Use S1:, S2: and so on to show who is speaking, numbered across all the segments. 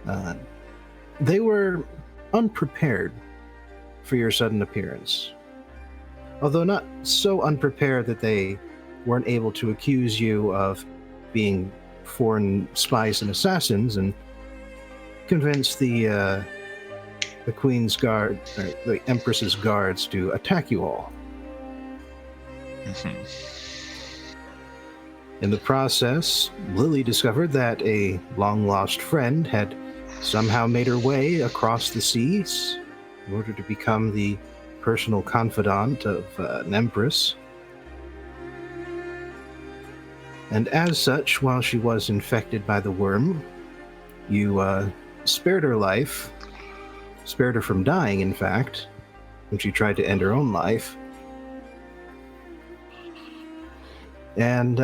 S1: Uh, they were unprepared for your sudden appearance. Although not so unprepared that they weren't able to accuse you of being foreign spies and assassins and convince the Queen's guard, or the Empress's guards, to attack you all.
S2: Mhm.
S1: In the process, Lily discovered that a long-lost friend had somehow made her way across the seas in order to become the personal confidant of an empress. And as such, while she was infected by the worm, you spared her life, spared her from dying, in fact, when she tried to end her own life. And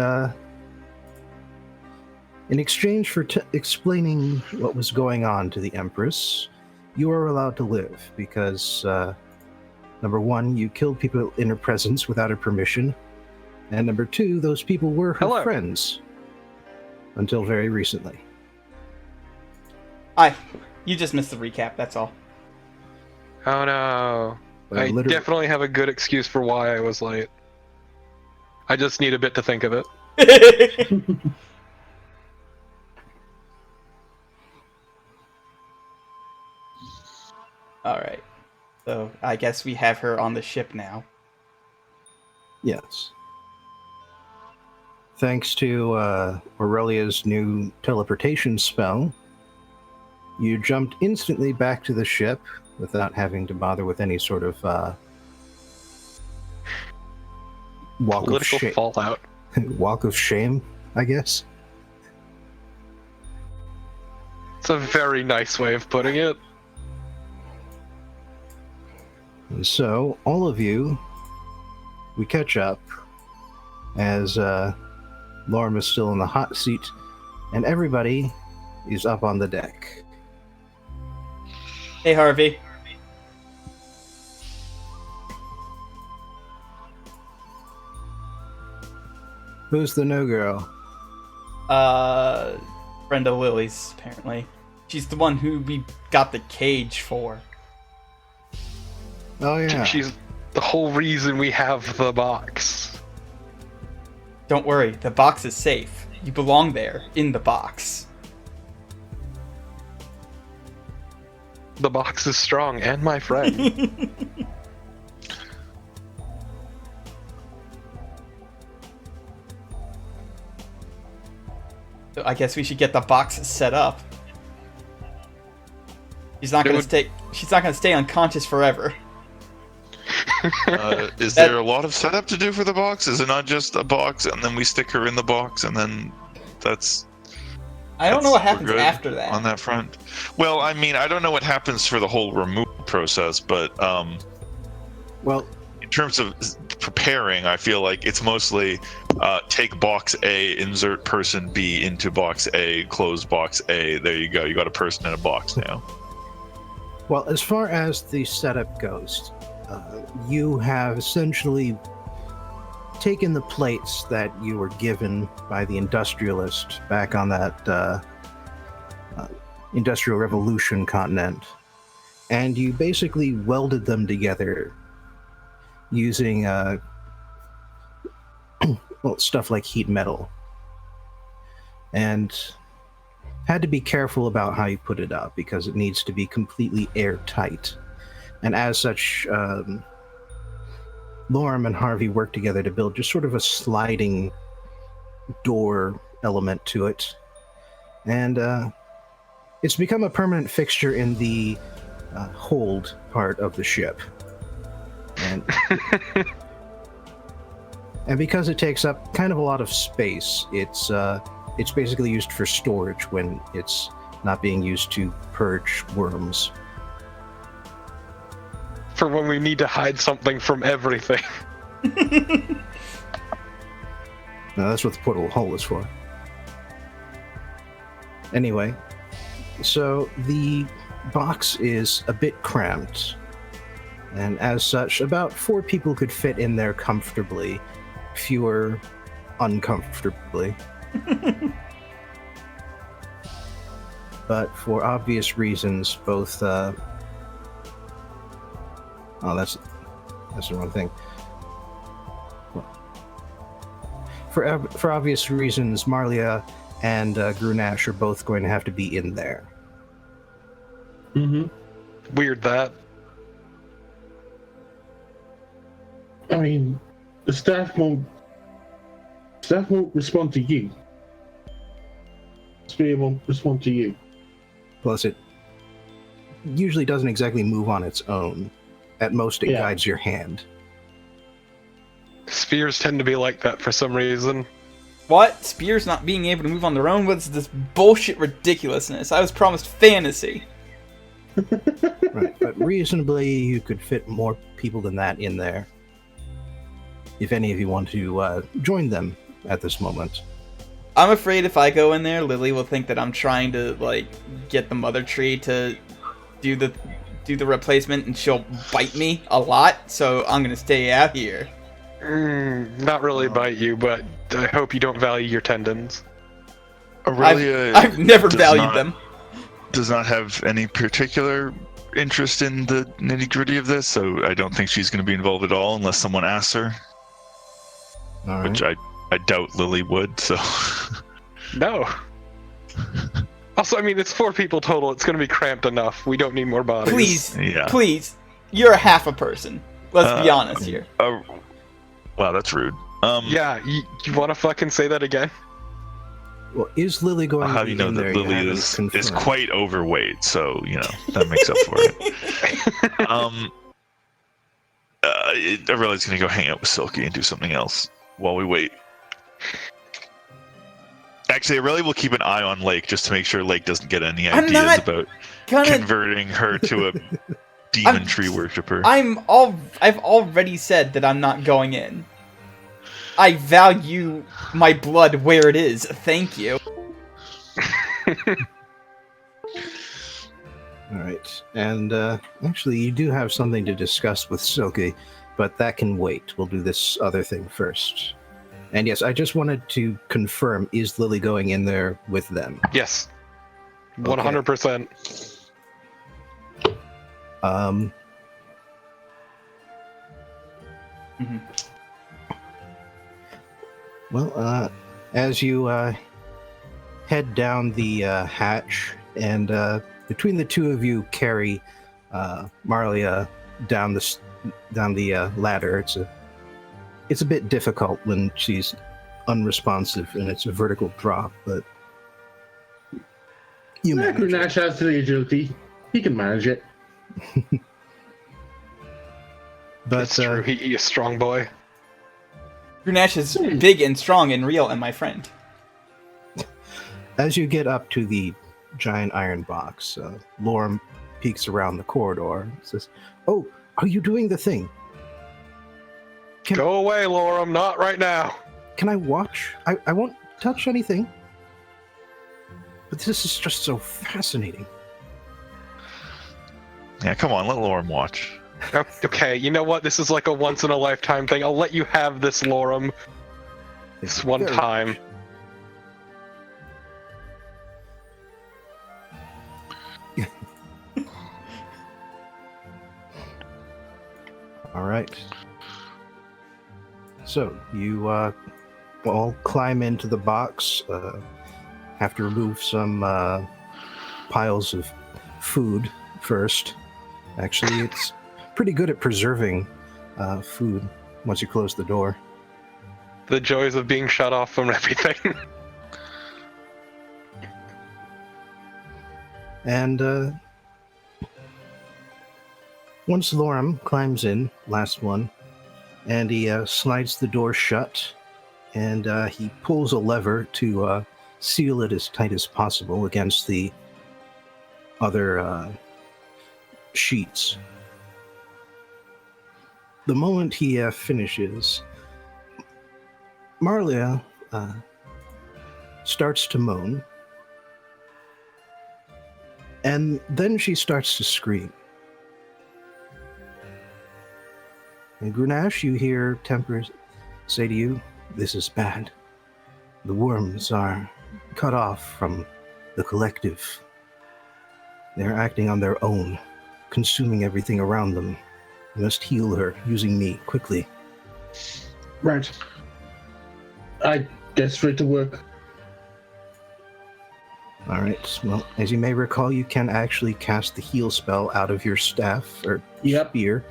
S1: in exchange for explaining what was going on to the Empress, you were allowed to live because, number one, you killed people in her presence without her permission, and number two, those people were her friends until very recently.
S3: Hi. You just missed the recap, that's all.
S4: Oh no. I definitely have a good excuse for why I was late. I just need a bit to think of it.
S3: Alright. So, I guess we have her on the ship now.
S1: Yes. Thanks to Aurelia's new teleportation spell, you jumped instantly back to the ship without having to bother with any sort of
S4: Political fallout.
S1: Walk of shame, I guess.
S4: It's a very nice way of putting it.
S1: And so, all of you, we catch up as Lorm is still in the hot seat, and everybody is up on the deck.
S3: Hey, Harvey.
S1: Who's the new girl?
S3: Brenda Lilly's, apparently. She's the one who we got the cage for.
S1: Oh, yeah.
S4: She's the whole reason we have the box.
S3: Don't worry, the box is safe. You belong there, in the box.
S4: The box is strong and my friend.
S3: So I guess we should get the box set up. She's not gonna stay unconscious forever.
S2: Is there a lot of setup to do for the box? Is it not just a box and then we stick her in the box and then that's...
S3: I don't know what happens after that.
S2: On that front. Well, I mean, I don't know what happens for the whole removal process, but
S1: well,
S2: in terms of preparing, I feel like it's mostly take box A, insert person B into box A, close box A. There you go. You got a person in a box now.
S1: Well, as far as the setup goes, you have essentially taken the plates that you were given by the industrialist back on that Industrial Revolution continent, and you basically welded them together using stuff like heat metal, and had to be careful about how you put it up because it needs to be completely airtight. And as such, Lorm and Harvey worked together to build just sort of a sliding door element to it. And it's become a permanent fixture in the hold part of the ship. And, and because it takes up kind of a lot of space, it's basically used for storage when it's not being used to purge worms.
S4: For when we need to hide something from everything.
S1: No, that's what the portal hole is for. Anyway, so the box is a bit cramped, and as such, about 4 people could fit in there comfortably, fewer uncomfortably. but for obvious reasons, both. Oh, that's the wrong thing. For obvious reasons, Marlia and Grunash are both going to have to be in there.
S5: Mm-hmm.
S4: Weird that.
S5: I mean, the staff won't respond to you. Sphere won't respond to you.
S1: Plus, it usually doesn't exactly move on its own. At most, it guides your hand.
S4: Spheres tend to be like that for some reason.
S3: What? Spears not being able to move on their own? What's this bullshit ridiculousness? I was promised fantasy.
S1: Right, but reasonably, you could fit more people than that in there. If any of you want to join them at this moment.
S3: I'm afraid if I go in there, Lily will think that I'm trying to, like, get the mother tree to do the replacement, and she'll bite me a lot, so I'm gonna stay out here.
S4: Not really bite you, but I hope you don't value your tendons.
S2: Aurelia
S3: I've never valued them.
S2: Does not have any particular interest in the nitty-gritty of this, so I don't think she's going to be involved at all unless someone asks her.
S1: All right.
S2: Which I doubt Lily would, so...
S4: No. Also, I mean, it's 4 people total. It's going to be cramped enough. We don't need more bodies.
S3: Please. You're a half a person. Let's be honest here.
S2: Wow, that's rude.
S4: Yeah, you want to fucking say that again?
S1: Well, is Lily going
S2: how
S1: to
S2: do
S1: be
S2: you know
S1: in
S2: that
S1: there?
S2: Lily is quite overweight, so, you know, that makes up for it. Aurelia's going to go hang out with Silky and do something else while we wait. Actually, Aurelia will keep an eye on Lake just to make sure Lake doesn't get any ideas about converting her to a demon tree worshiper.
S3: I've already said that I'm not going in. I value my blood where it is. Thank you.
S1: Alright, and actually you do have something to discuss with Silky, but that can wait. We'll do this other thing first. And yes, I just wanted to confirm, is Lily going in there with them?
S4: Yes. 100%.
S1: Well, as you head down the hatch, and between the two of you carry Marlia down the ladder, it's a bit difficult when she's unresponsive and it's a vertical drop, but you manage it.
S5: Nash has the agility. He can manage it.
S1: But
S4: It's true, he is a strong boy.
S3: Grunash is big and strong and real, and my friend.
S1: As you get up to the giant iron box, Lorem peeks around the corridor and says, "Oh, are you doing the thing?
S4: Go away, Lorem, not right now.
S1: Can I watch? I won't touch anything. But this is just so fascinating."
S2: Yeah, come on, let Lorem watch.
S4: Okay, you know what? This is like a once-in-a-lifetime thing. I'll let you have this, Lorem. This one time.
S1: All right. So you all climb into the box. Have to remove some piles of food first. Actually, it's pretty good at preserving food once you close the door.
S4: The joys of being shut off from everything.
S1: And once Lorem climbs in, last one, and he slides the door shut, and he pulls a lever to seal it as tight as possible against the other sheets. The moment he finishes, Marlia starts to moan, and then she starts to scream. And Grunash, you hear Temper say to you, "This is bad. The worms are cut off from the collective. They're acting on their own, consuming everything around them. You must heal her using me, quickly.
S5: Right. I get straight to work.
S1: Alright, well, as you may recall, you can actually cast the heal spell out of your staff, or spear.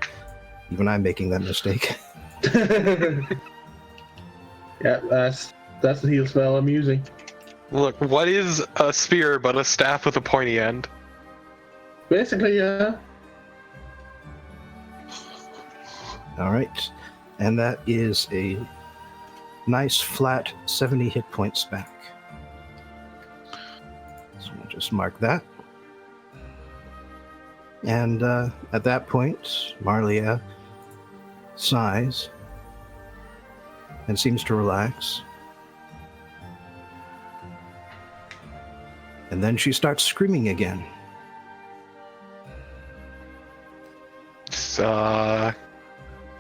S1: Even I'm making that mistake.
S5: Yeah, that's the heal spell I'm using.
S4: Look, what is a spear but a staff with a pointy end?
S5: Basically, yeah.
S1: Alright, and that is a nice flat 70 hit points back. So we'll just mark that. And at that point, Marlia sighs and seems to relax. And then she starts screaming again.
S4: It's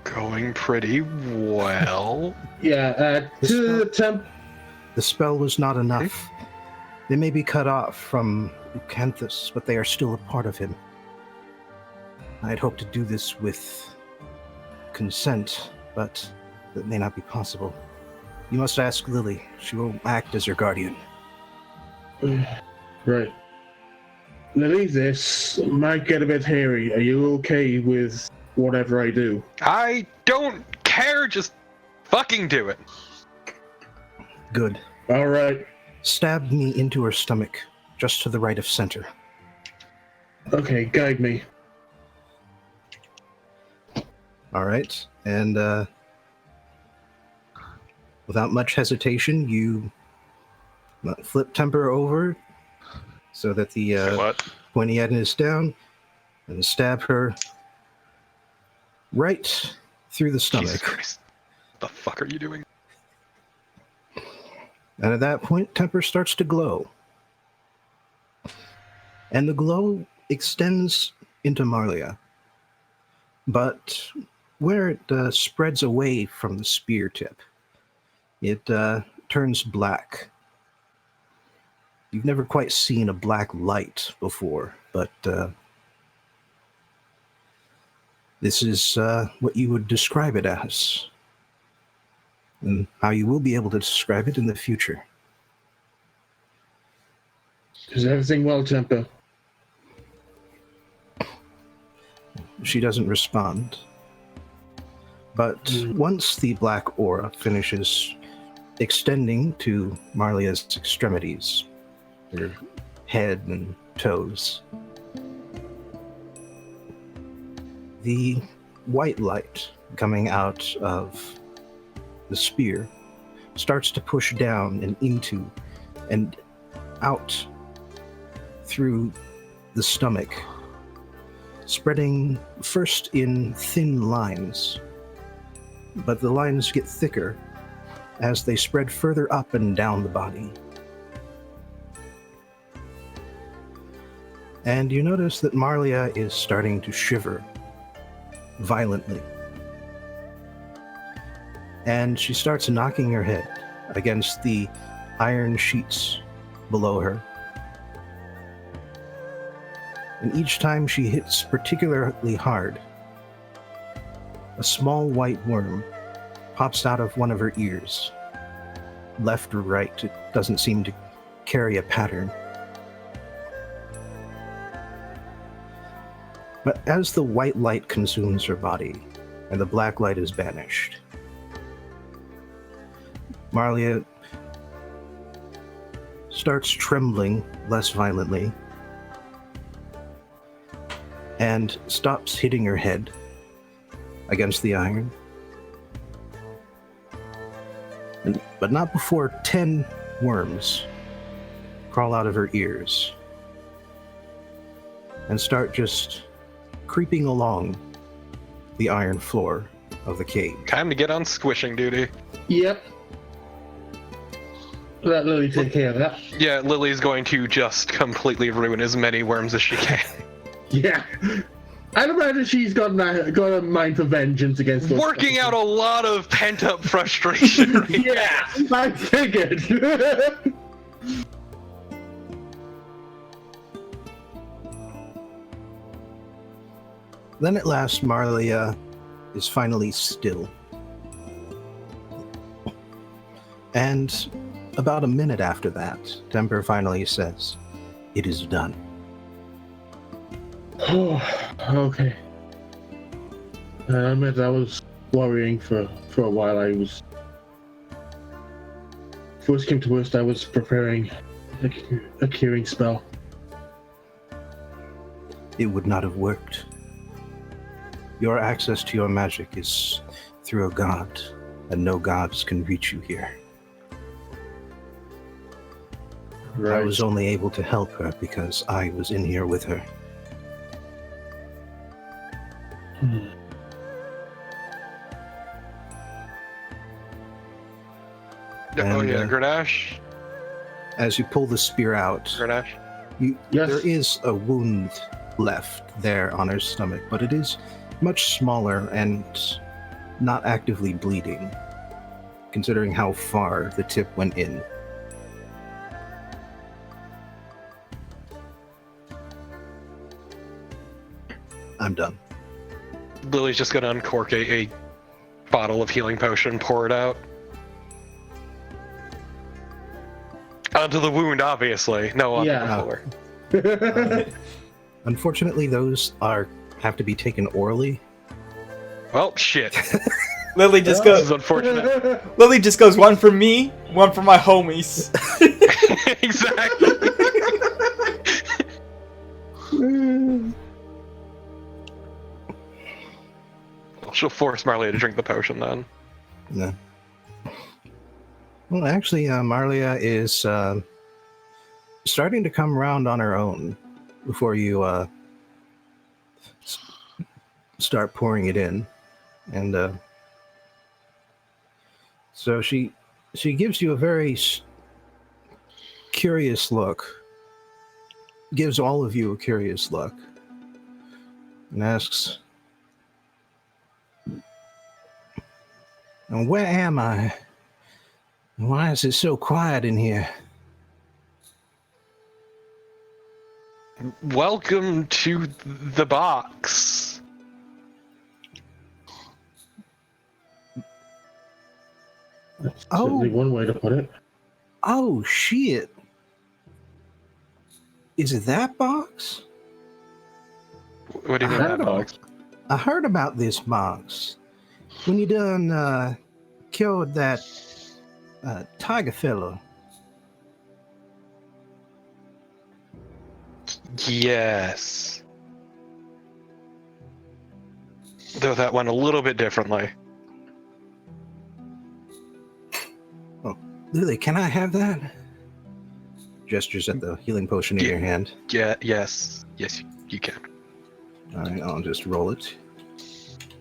S4: going pretty well.
S5: Yeah, to the temp.
S1: The spell was not enough. They may be cut off from Canthus, but they are still a part of him. I had hoped to do this with consent, but that may not be possible. You must ask Lily. She will act as your guardian.
S5: Right. Lily, this might get a bit hairy. Are you okay with whatever I do?
S4: I don't care, just fucking do it.
S1: Good.
S5: All right.
S1: Stab me into her stomach, just to the right of center.
S5: Okay, guide me.
S1: All right, and without much hesitation, you flip Temper over so that the pointy end is down, and stab her right through the stomach.
S4: Jesus Christ. What the fuck are you doing?
S1: And at that point, Temper starts to glow. And the glow extends into Marlia. But where it spreads away from the spear tip, it turns black. You've never quite seen a black light before, but this is what you would describe it as, and how you will be able to describe it in the future.
S5: Is everything well, Temper?
S1: She doesn't respond. But once the black aura finishes extending to Marlia's extremities, her head and toes, the white light coming out of the spear starts to push down and into and out through the stomach, spreading first in thin lines, but the lines get thicker as they spread further up and down the body. And you notice that Marlia is starting to shiver violently. And she starts knocking her head against the iron sheets below her. And each time she hits particularly hard, a small white worm pops out of one of her ears. Left or right, it doesn't seem to carry a pattern. But as the white light consumes her body and the black light is banished, Marlia starts trembling less violently and stops hitting her head against the iron. But not before 10 worms crawl out of her ears and start just creeping along the iron floor of the cave.
S4: Time to get on squishing duty.
S5: Yep. Let Lily take care of that.
S4: Yeah, Lily's going to just completely ruin as many worms as she can.
S5: Yeah. I'd imagine she's got a mind for vengeance against those.
S4: Working out a lot of pent-up frustration right
S5: Yeah, I figured.
S1: Then at last, Marlia is finally still. And about a minute after that, Temper finally says, "It is done."
S5: Oh, okay. I admit I was worrying for a while. I was... If worst came to worst, I was preparing a curing spell.
S1: It would not have worked. Your access to your magic is through a god, and no gods can reach you here.
S5: Right.
S1: I was only able to help her because I was in here with her.
S4: Oh
S1: And,
S4: yeah, Grenache.
S1: As you pull the spear out,
S4: Grenache.
S5: Yes.
S1: there is a wound left there on her stomach, but it is much smaller and not actively bleeding, considering how far the tip went in. I'm done.
S4: Lily's just gonna uncork a bottle of healing potion, pour it out. Onto the wound, obviously. No, onto
S5: Yeah.
S4: the floor.
S1: Unfortunately, those have to be taken orally.
S4: Well, shit.
S3: Lily just
S4: This is
S3: goes.
S4: unfortunate.
S3: Lily just goes, one for me, one for my homies.
S4: Exactly. Well, she'll force Marley to drink the potion then.
S1: No. Well, actually, Marlia is starting to come around on her own before you start pouring it in, and so she gives you a very curious look. Gives all of you a curious look, and asks, "And where am I? Why is it so quiet in here?"
S4: Welcome to the box.
S5: That's certainly one way to put it.
S1: Oh, shit. Is it that box?
S4: What do you mean
S1: I
S4: that
S1: don't
S4: box?
S1: I heard about this box. When you done killed that tiger fellow.
S4: Yes. Though that went a little bit differently.
S1: Lily, can I have that? Gestures at the healing potion in
S4: Yeah.
S1: your hand.
S4: Yeah, yes. Yes, you can.
S1: Alright, I'll just roll it.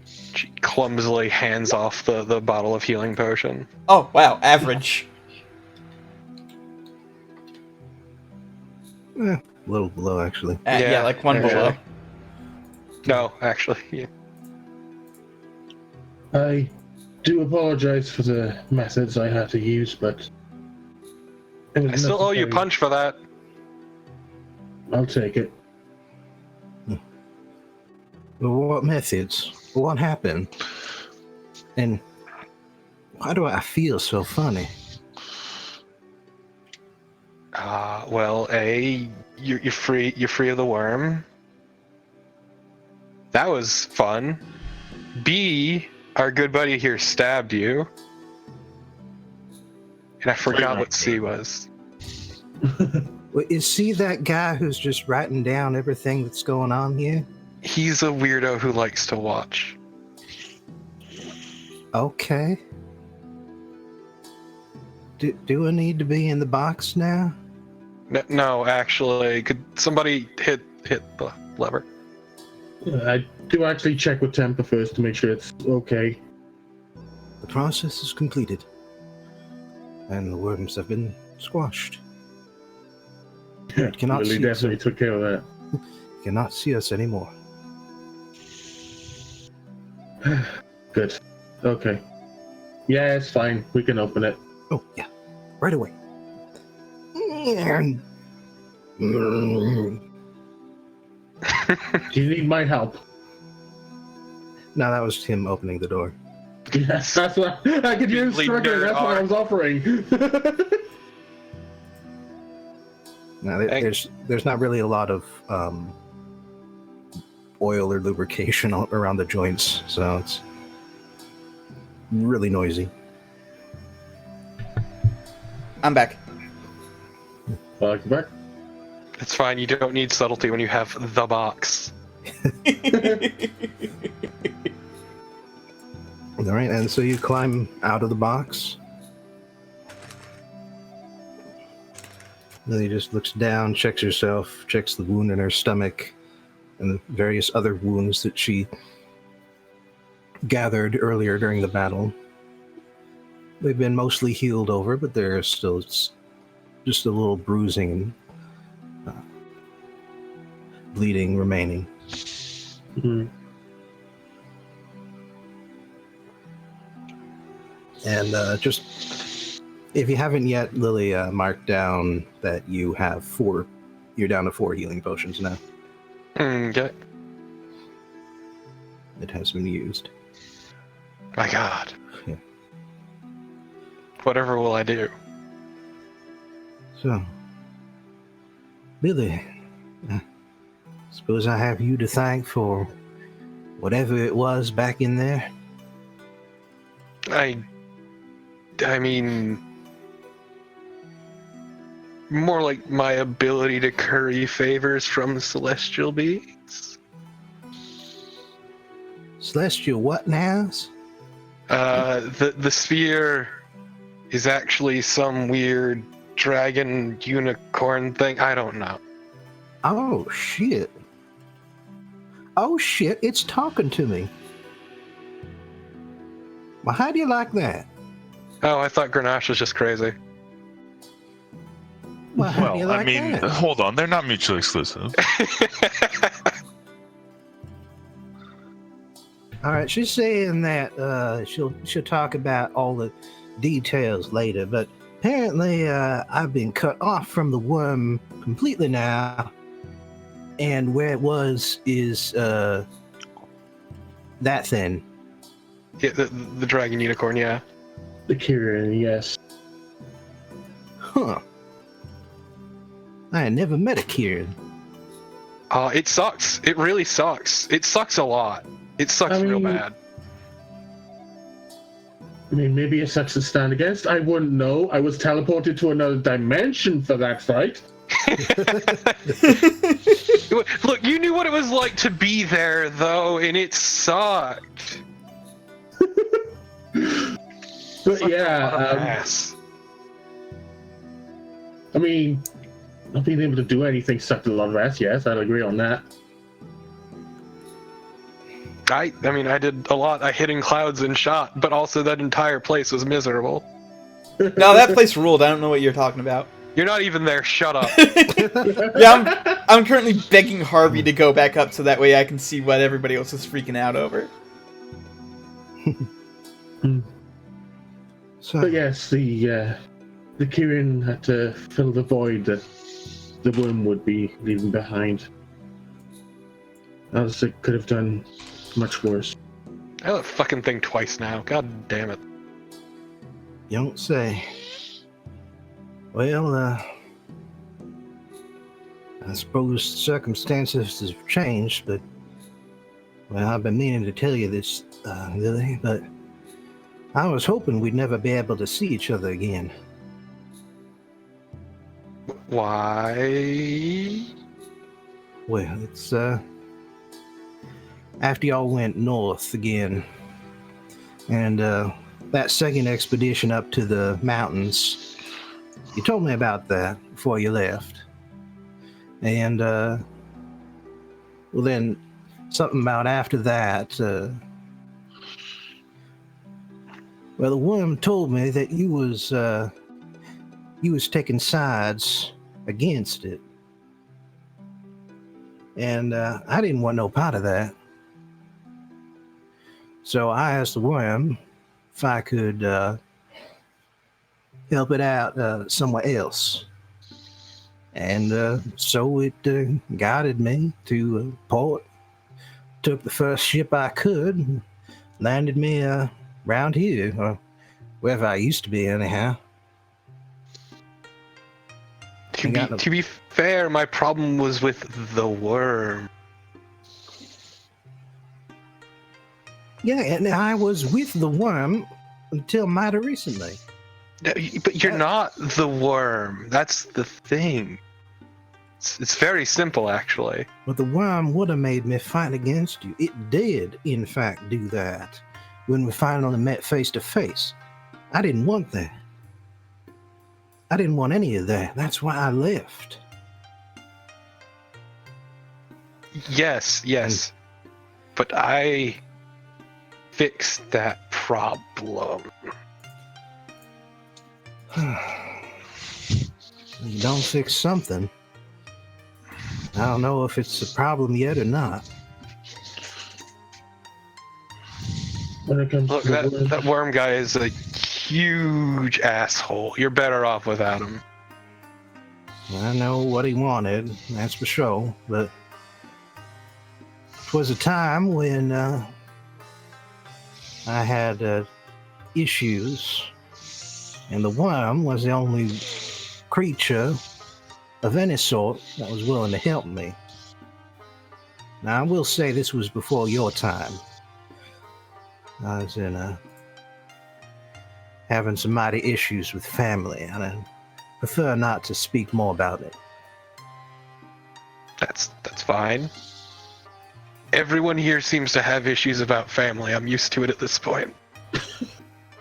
S4: She clumsily hands off the bottle of healing potion.
S3: Oh, wow, average.
S1: A little below, actually.
S3: Yeah, like one
S4: actually.
S3: below.
S4: No, actually. Yeah.
S5: I do apologize for the methods I had to use, but it was
S4: I still owe you a
S5: necessary.
S4: punch for that.
S5: I'll take it.
S1: Well, what methods? What happened? And why do I feel so funny?
S4: Well, A, you're free of the worm. That was fun. B, our good buddy here stabbed you. And I forgot what C was.
S1: Well, is he that guy who's just writing down everything that's going on here?
S4: He's a weirdo who likes to watch.
S1: Okay. Do I need to be in the box now?
S4: No, actually, could somebody hit the lever?
S5: I do actually check with Temper first to make sure it's okay.
S1: The process is completed, and the worms have been squashed. Cannot
S5: Lily
S1: see us.
S5: definitely took care of that.
S1: Cannot see us anymore.
S5: Good. Okay. Yeah, it's fine. We can open it.
S1: Oh yeah, right away.
S5: Do you need my help?
S1: No, that was him opening the door.
S5: Yes, that's what I could use struggling. That's what I was offering.
S1: No, there's not really a lot of oil or lubrication around the joints, so it's really noisy.
S3: I'm back.
S5: Welcome back.
S4: It's fine. You don't need subtlety when you have the box.
S1: All right, and so you climb out of the box. Lily just looks down, checks herself, checks the wound in her stomach, and the various other wounds that she gathered earlier during the battle. They've been mostly healed over, but there's still just a little bruising and bleeding remaining.
S5: Mm-hmm.
S1: And just, if you haven't yet, Lily, marked down that you're down to 4 healing potions now.
S4: Okay.
S1: It has been used.
S4: My God.
S1: Yeah.
S4: Whatever will I do?
S1: So, Lily, I suppose I have you to thank for whatever it was back in there.
S4: I mean, more like my ability to curry favors from celestial beings.
S1: Celestial what now?
S4: The sphere is actually some weird dragon unicorn thing. I don't know.
S1: Oh, shit. Oh, shit, it's talking to me. Well, how do you like that?
S4: Oh, I thought Grenache was just crazy.
S1: Well, how do you
S2: Well,
S1: like
S2: I mean,
S1: that?
S2: hold on. They're not mutually exclusive.
S1: All right, she's saying that she'll talk about all the details later, but apparently I've been cut off from the worm completely now, and where it was is that thing.
S4: Yeah, the dragon unicorn, yeah.
S5: The Kirin, yes.
S1: Huh. I had never met a Kieran.
S4: It sucks. It really sucks. It sucks a lot. It sucks real bad.
S5: I mean, maybe it sucks to stand against. I wouldn't know. I was teleported to another dimension for that fight.
S4: Look, you knew what it was like to be there, though, and it sucked.
S5: But yeah, I mean, not being able to do anything sucked a lot of ass. Yes, I'd agree on that.
S4: I mean, I did a lot. I hid in clouds and shot, but also that entire place was miserable.
S3: No, that place ruled. I don't know what you're talking about.
S4: You're not even there. Shut up.
S3: Yeah, I'm currently begging Harvey to go back up so that way I can see what everybody else is freaking out over.
S5: But yes, the Kirin had to fill the void that the worm would be leaving behind. Else it could have done much worse.
S4: I that fucking thing twice now. God damn it.
S1: You don't say. Well, I suppose circumstances have changed, but well, I've been meaning to tell you this, Lily, but I was hoping we'd never be able to see each other again.
S4: Why?
S1: Well, it's after y'all went north again, and that second expedition up to the mountains, you told me about that before you left. And well, then something about after that, well, the worm told me that you was taking sides against it, and I didn't want no part of that. So I asked the worm if I could help it out somewhere else, and so it guided me to port took the first ship I could, and landed me around here, or wherever I used to be, anyhow.
S4: To be fair, my problem was with the worm.
S1: Yeah, and I was with the worm until mighty recently.
S4: But you're not the worm. That's the thing. It's very simple, actually.
S1: But the worm would have made me fight against you. It did, in fact, do that when we finally met face to face. I didn't want that. I didn't want any of that. That's why I left.
S4: Yes. But I fixed that problem.
S1: You don't fix something. I don't know if it's a problem yet or not.
S5: When it comes
S4: Look,
S5: to the worm,
S4: that worm guy is a huge asshole. You're better off without him.
S1: I know what he wanted, that's for sure, but it was a time when I had issues, and the worm was the only creature of any sort that was willing to help me. Now, I will say this was before your time. I was in having some mighty issues with family, and I prefer not to speak more about it.
S4: That's fine. Everyone here seems to have issues about family. I'm used to it at this point.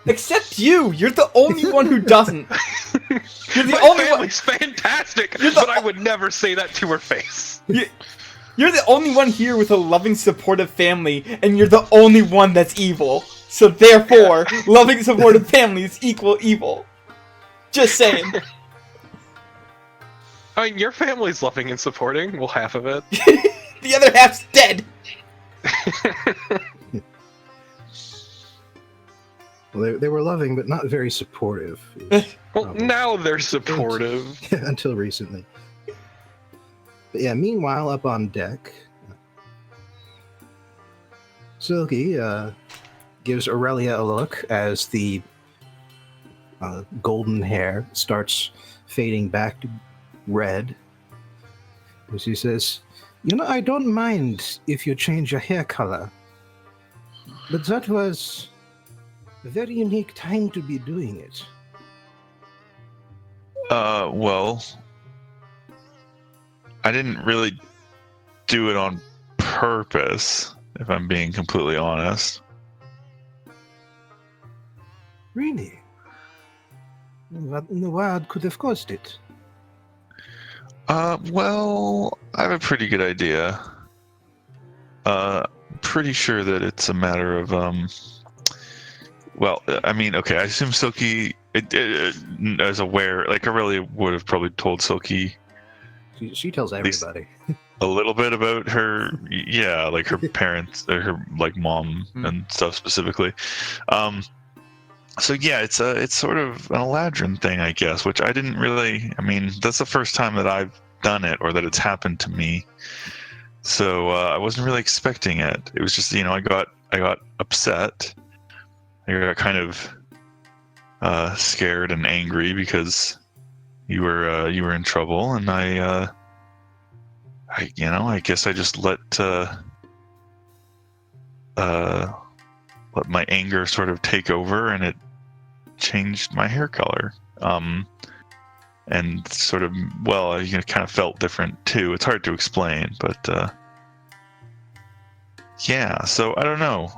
S3: Except you! You're the only one who doesn't. You're the
S4: My
S3: only one.
S4: family's fantastic, but I would never say that to her face.
S3: You're the only one here with a loving, supportive family, and you're the only one that's evil. So therefore, loving, supportive families equal evil. Just saying.
S4: I mean, your family's loving and supporting. Well, half of it.
S3: The other half's dead.
S1: Well, they were loving, but not very supportive.
S4: Well, now they're supportive.
S1: Until recently. But yeah, meanwhile, up on deck, Silky gives Aurelia a look as the golden hair starts fading back to red. And she says, I don't mind if you change your hair color, but that was a very unique time to be doing it.
S2: Well, I didn't really do it on purpose, if I'm being completely honest.
S1: Really? What in the world could have caused it?
S2: Well, I have a pretty good idea. Pretty sure that it's a matter of, well, I mean, okay, I assume Silky is aware, like Aurelia would have probably told Silky
S1: She tells everybody.
S2: a little bit about her, like her parents, or her like mom and stuff specifically. So yeah, it's sort of an Eladrin thing, I guess, which I didn't really. I mean, that's the first time that I've done it or that it's happened to me. So I wasn't really expecting it. It was just, I got upset. I got kind of scared and angry because you were in trouble, and I guess I just let my anger sort of take over, and it changed my hair color. And sort of, well, kind of felt different too. It's hard to explain, but yeah. So I don't know.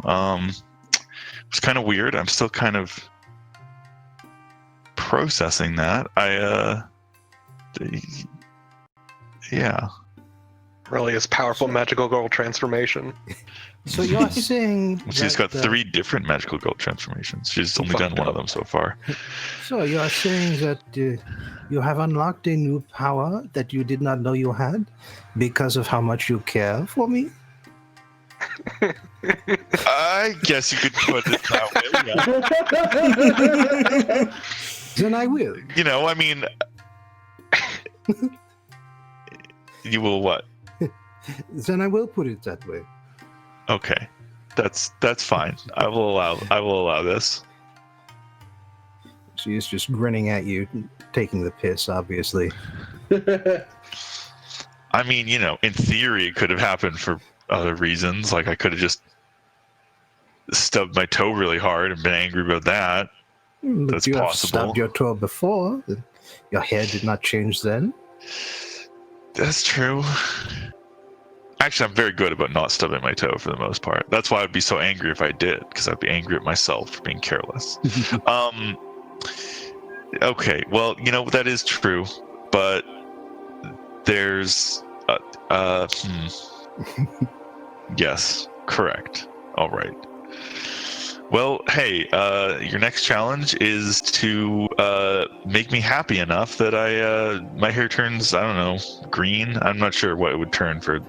S2: It's kind of weird. I'm still kind of processing that. Yeah.
S4: Really is powerful magical girl transformation.
S1: So you're saying
S2: She's got 3 different magical girl transformations. She's only done one of them so far.
S1: So you're saying that you have unlocked a new power that you did not know you had because of how much you care for me?
S2: I guess you could put it that way, yeah.
S1: Then I will.
S2: I mean, you will what?
S1: Then I will put it that way.
S2: Okay, that's fine. I will allow this.
S1: She's just grinning at you, taking the piss, obviously.
S2: I mean, in theory, it could have happened for other reasons. Like I could have just stubbed my toe really hard and been angry about that.
S1: But
S2: That's
S1: you have
S2: possible.
S1: stubbed your toe before. Your hair did not change then.
S2: That's true. Actually, I'm very good about not stubbing my toe for the most part. That's why I'd be so angry if I did, because I'd be angry at myself for being careless. Okay, well, that is true, but there's yes, correct. All right. Well, hey, your next challenge is to make me happy enough that my hair turns, I don't know, green. I'm not sure what it would turn for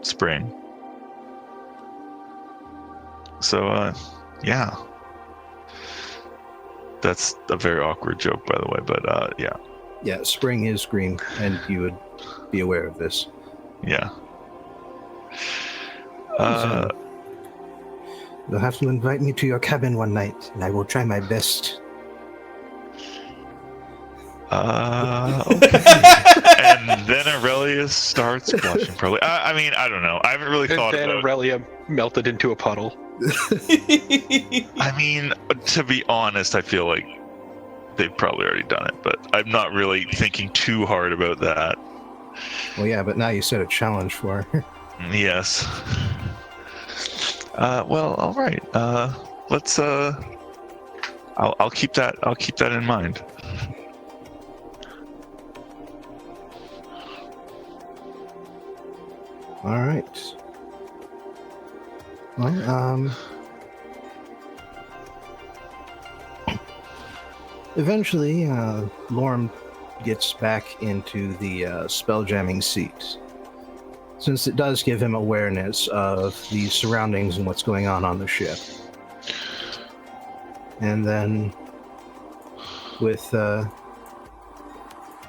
S2: spring. So, yeah. That's a very awkward joke, by the way, but yeah.
S1: Yeah, spring is green, and you would be aware of this.
S2: Yeah.
S1: You'll have to invite me to your cabin one night, and I will try my best.
S2: Okay. And then Aurelius starts blushing, probably. I mean, I don't know. I haven't really thought
S4: about it. And then Aurelia melted into a puddle.
S2: I mean, to be honest, I feel like they've probably already done it, but I'm not really thinking too hard about that.
S1: Well, yeah, but now you set a challenge for her.
S2: Yes. Well, all right. Let's. I'll keep that. I'll keep that in mind.
S1: All right. Well, eventually, Lorm gets back into the spelljamming seat, since it does give him awareness of the surroundings and what's going on the ship. And then,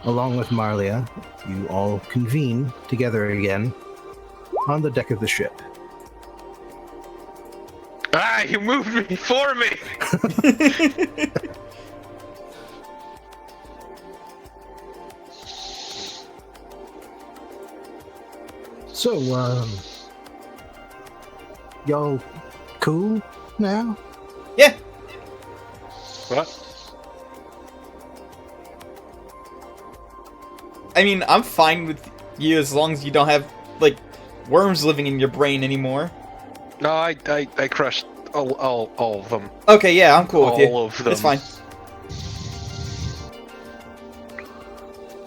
S1: along with Marlia, you all convene together again on the deck of the ship.
S4: Ah, you moved me for me!
S1: So, y'all cool now?
S3: Yeah.
S4: What?
S3: I mean, I'm fine with you as long as you don't have, like, worms living in your brain anymore.
S4: No, I crushed all of them.
S3: Okay, yeah, I'm cool with you.
S4: All of them.
S3: It's fine.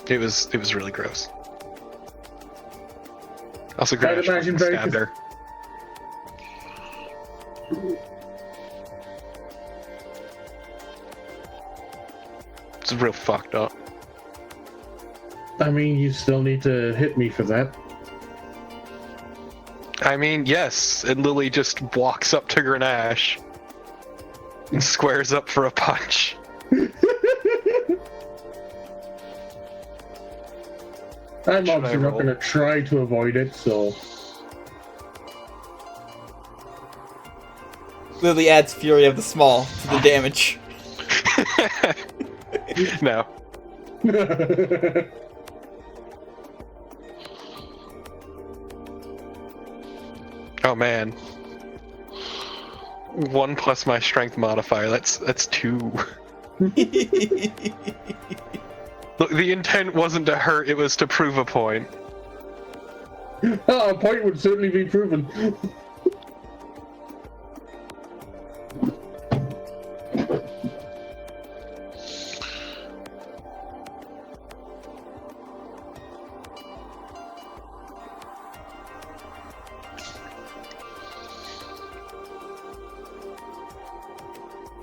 S4: It was really gross. Also,
S5: I'd imagine very
S4: stabbed her. It's real fucked up.
S5: I mean, you still need to hit me for that.
S4: I mean, yes, and Lily just walks up to Grenache and squares up for a punch.
S5: I'm obviously not going to try to avoid it, so...
S3: Lily adds Fury of the Small to the damage.
S4: No. Oh man. 1 plus my strength modifier, that's 2. Look, the intent wasn't to hurt, it was to prove a point.
S5: A point would certainly be proven.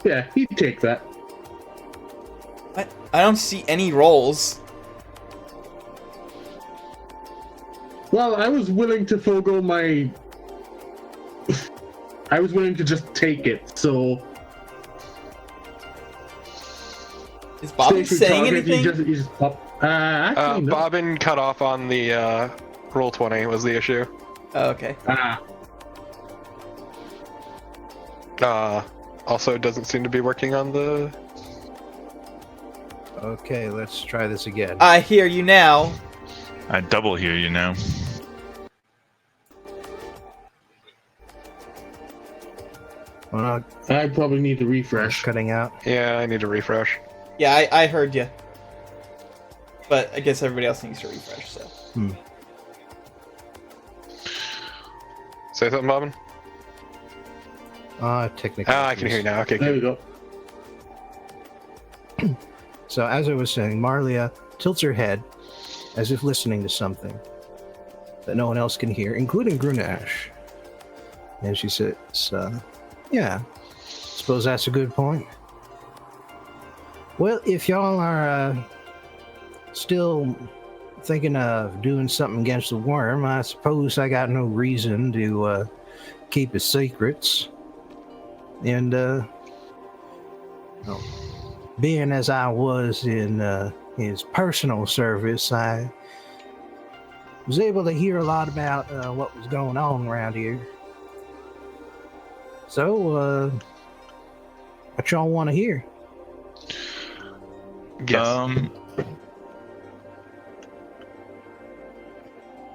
S5: Yeah, he'd take that.
S3: I don't see any rolls.
S5: Well, I was willing to forego my... I was willing to just take it, so...
S3: Is Bobbin saying anything?
S5: You just pop... actually, no.
S4: Bobbin cut off on the roll 20 was the issue.
S3: Oh, okay.
S4: Also, it doesn't seem to be working on the...
S1: Okay, let's try this again.
S3: I hear you now.
S2: I double hear you now.
S1: Well,
S5: I probably need to refresh.
S1: cutting out.
S4: Yeah, I need to refresh.
S3: Yeah, I heard you. But I guess everybody else needs to refresh, so.
S4: Say something, Bobbin?
S1: Technically.
S4: I can hear you now. Okay,
S5: There we
S4: good.
S5: go.
S1: So as I was saying, Marlia tilts her head as if listening to something that no one else can hear, including Grunash. And she says, yeah, suppose that's a good point. Well, if y'all are still thinking of doing something against the worm, I suppose I got no reason to keep his secrets. And being as I was in his personal service, I was able to hear a lot about what was going on around here. So, what y'all want to hear?
S4: Yes.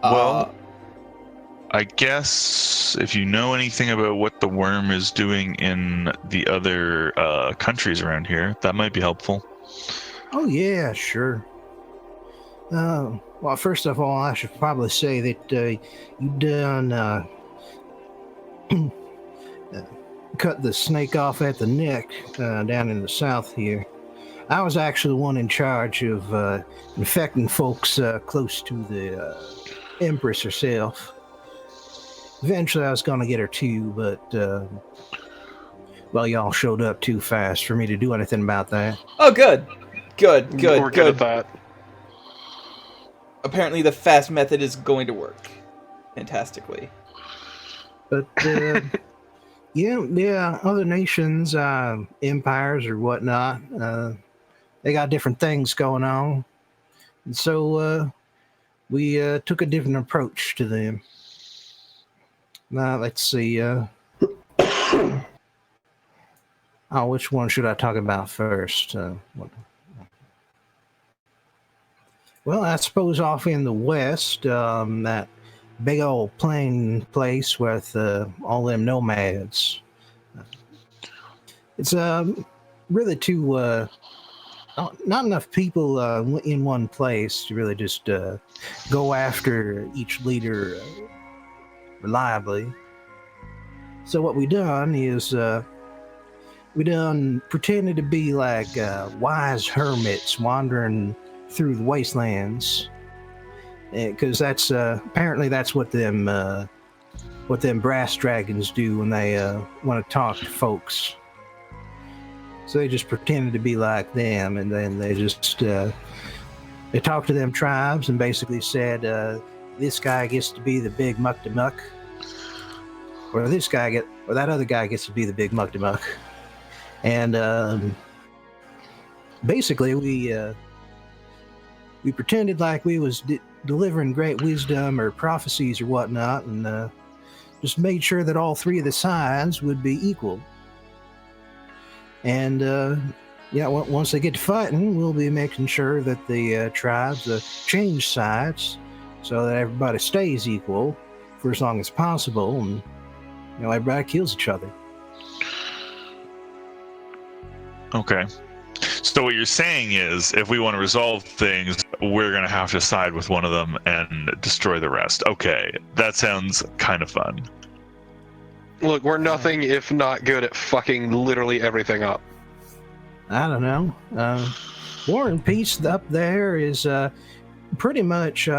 S2: Well, I guess if you know anything about what the worm is doing in the other countries around here, that might be helpful.
S1: Oh, yeah, sure. Well, first of all, I should probably say that you done cut the snake off at the neck down in the south here. I was actually the one in charge of infecting folks close to the Empress herself. Eventually, I was going to get her too, but, well, y'all showed up too fast for me to do anything about that.
S3: Oh, good. Good.
S4: We're good at that.
S3: Apparently the fast method is going to work fantastically.
S1: But, yeah, other nations, empires or whatnot, they got different things going on. And so, we took a different approach to them. Now, let's see. Which one should I talk about first? Well, I suppose off in the west, that big old plain place with all them nomads. It's really too not enough people in one place to really just go after each leader reliably. So what we done is we done pretended to be like wise hermits wandering through the wastelands, because that's apparently that's what them brass dragons do when they want to talk to folks. So they just pretended to be like them, and then they just they talked to them tribes and basically said, this guy gets to be the big muck-to-muck, or that other guy gets to be the big muck-to-muck. And basically we pretended like we was delivering great wisdom or prophecies or whatnot, and just made sure that all three of the sides would be equal. And once they get to fighting, we'll be making sure that the tribes change sides so that everybody stays equal for as long as possible, and everybody kills each other.
S2: Okay. So what you're saying is, if we want to resolve things, we're going to have to side with one of them and destroy the rest. Okay, that sounds kind of fun.
S4: Look, we're nothing if not good at fucking literally everything up.
S1: I don't know. War and Peace up there is pretty much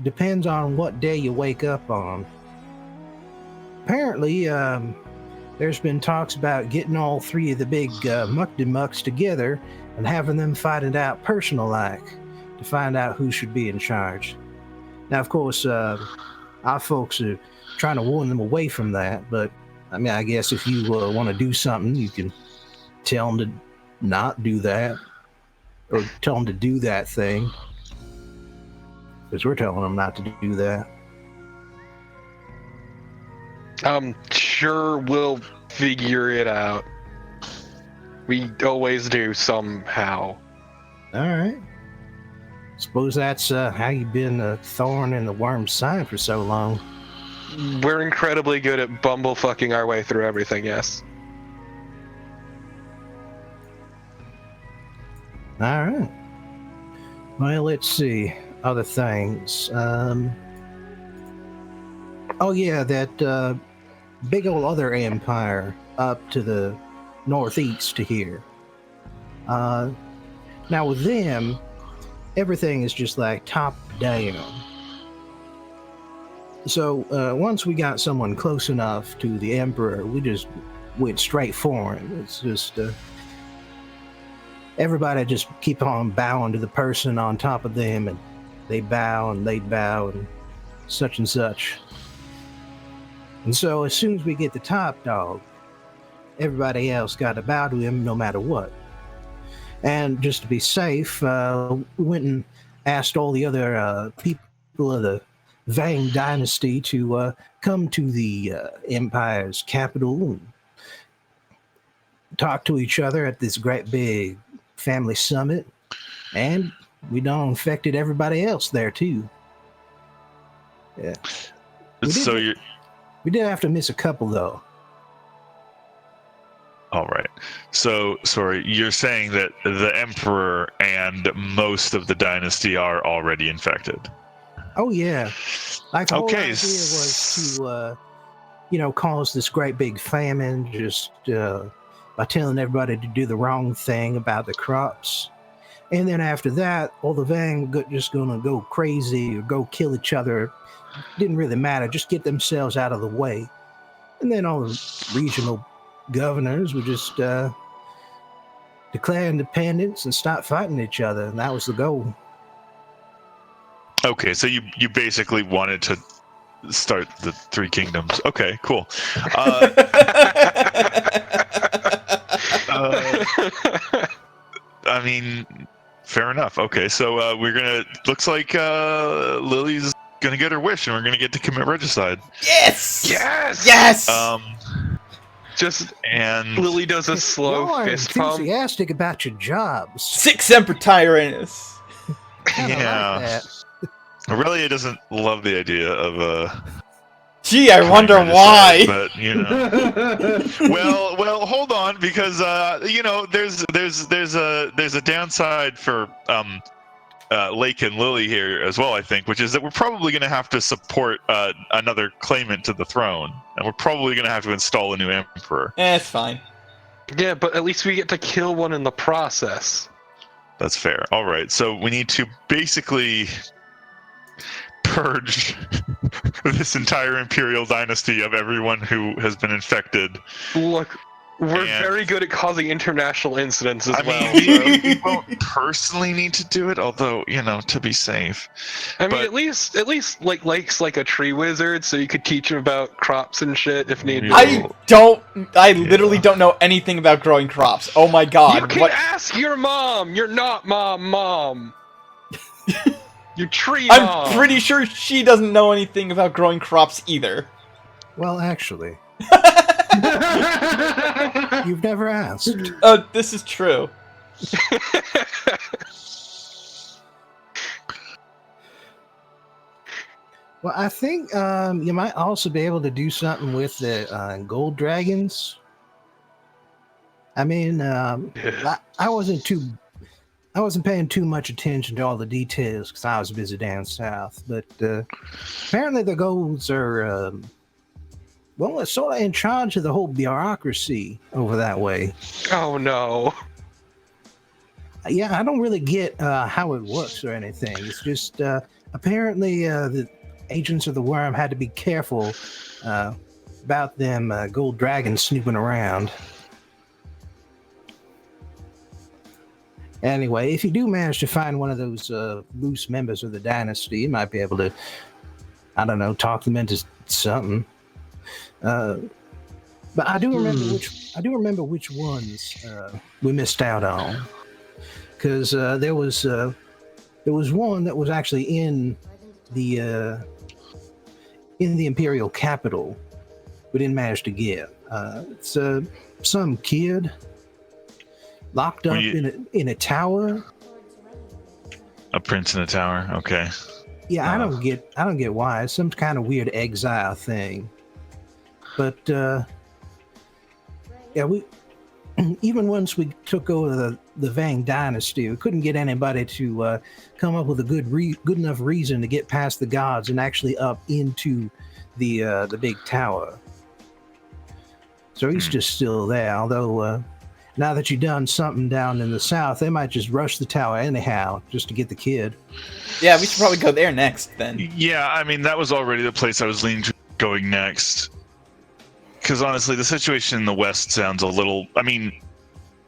S1: depends on what day you wake up on. Apparently, there's been talks about getting all three of the big muck-de-mucks together and having them fight it out personal-like to find out who should be in charge. Now, of course, our folks are trying to warn them away from that, but I mean, I guess if you want to do something, you can tell them to not do that, or tell them to do that thing, because we're telling them not to do that.
S4: Sure, we'll figure it out. We always do somehow.
S1: All right. Suppose that's how you've been a thorn in the worm's side for so long.
S4: We're incredibly good at bumblefucking our way through everything, yes.
S1: All right. Well, let's see. Other things. Oh, yeah, that big old other empire up to the northeast to here. Now, with them, everything is just like top down. So, once we got someone close enough to the Emperor, we just went straight for him. It's just... everybody just keep on bowing to the person on top of them, and they bow and such and such. And so as soon as we get the top dog, everybody else got to bow to him no matter what. And just to be safe, we went and asked all the other people of the Vang dynasty to come to the Empire's capital and talk to each other at this great big family summit, and we done infected everybody else there too. Yeah. We did have to miss a couple though.
S2: All right. So, sorry, you're saying that the Emperor and most of the dynasty are already infected?
S1: Oh yeah. Like the whole idea was to, cause this great big famine just by telling everybody to do the wrong thing about the crops. And then after that, all the Vang were just going to go crazy or go kill each other. Didn't really matter. Just get themselves out of the way. And then all the regional governors would just declare independence and stop fighting each other. And that was the goal.
S2: Okay, so you basically wanted to start the Three Kingdoms. Okay, cool. I mean, fair enough. Okay, so looks like Lily's gonna get her wish, and we're gonna get to commit regicide.
S3: Yes!
S4: Yes!
S3: Yes!
S2: And
S4: Lily does a slow fist pump.
S1: Enthusiastic about your jobs.
S3: 6 Emperor Tyrannus.
S2: yeah. Aurelia doesn't love the idea of
S3: Gee, I wonder why.
S2: But well, hold on, because there's a downside for Lake and Lily here as well, I think, which is that we're probably going to have to support another claimant to the throne, and we're probably going to have to install a new emperor.
S3: It's fine.
S4: Yeah, but at least we get to kill one in the process.
S2: That's fair. All right, so we need to basically purge this entire imperial dynasty of everyone who has been infected.
S4: Look, we're very good at causing international incidents as well.
S2: We won't personally need to do it, although, to be safe.
S4: I mean, at least like Lake's like a tree wizard, so you could teach him about crops and shit if needed.
S3: I literally don't know anything about growing crops. Oh my god.
S4: You can ask your mom. You're not mom. Your tree mom.
S3: I'm pretty sure she doesn't know anything about growing crops either.
S1: Well, actually. You've never asked.
S3: This is true.
S1: Well, I think you might also be able to do something with the gold dragons. I mean, I wasn't paying too much attention to all the details because I was busy down south. But apparently the golds are, it's sort of in charge of the whole bureaucracy over that way.
S4: Oh, no.
S1: Yeah, I don't really get how it works or anything. It's just apparently the agents of the worm had to be careful about them gold dragons snooping around. Anyway, if you do manage to find one of those loose members of the dynasty, you might be able to, I don't know, talk them into something. But I do remember which ones we missed out on, because there was one that was actually in the imperial capital we didn't manage to get. It's some kid locked up in a tower.
S2: A prince in a tower. Okay.
S1: Yeah, I don't get why. It's some kind of weird exile thing. But yeah, we even once we took over the Vang dynasty, we couldn't get anybody to come up with a good enough reason to get past the gods and actually up into the big tower. So he's just still there. Although now that you've done something down in the south, they might just rush the tower anyhow just to get the kid.
S3: Yeah, we should probably go there next then.
S2: Yeah, I mean that was already the place I was leaning to going next. Because honestly, the situation in the west sounds a little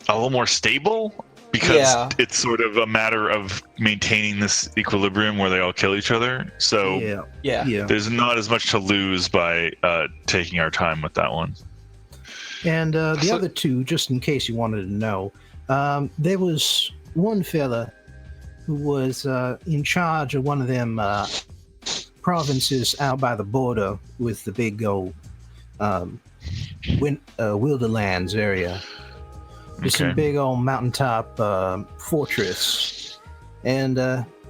S2: more stable. Because it's sort of a matter of maintaining this equilibrium where they all kill each other. So
S3: yeah.
S2: There's not as much to lose by taking our time with that one.
S1: And the other two, just in case you wanted to know, there was one fella who was in charge of one of them provinces out by the border with the big old Wilderlands area. It's some big old mountaintop fortress. And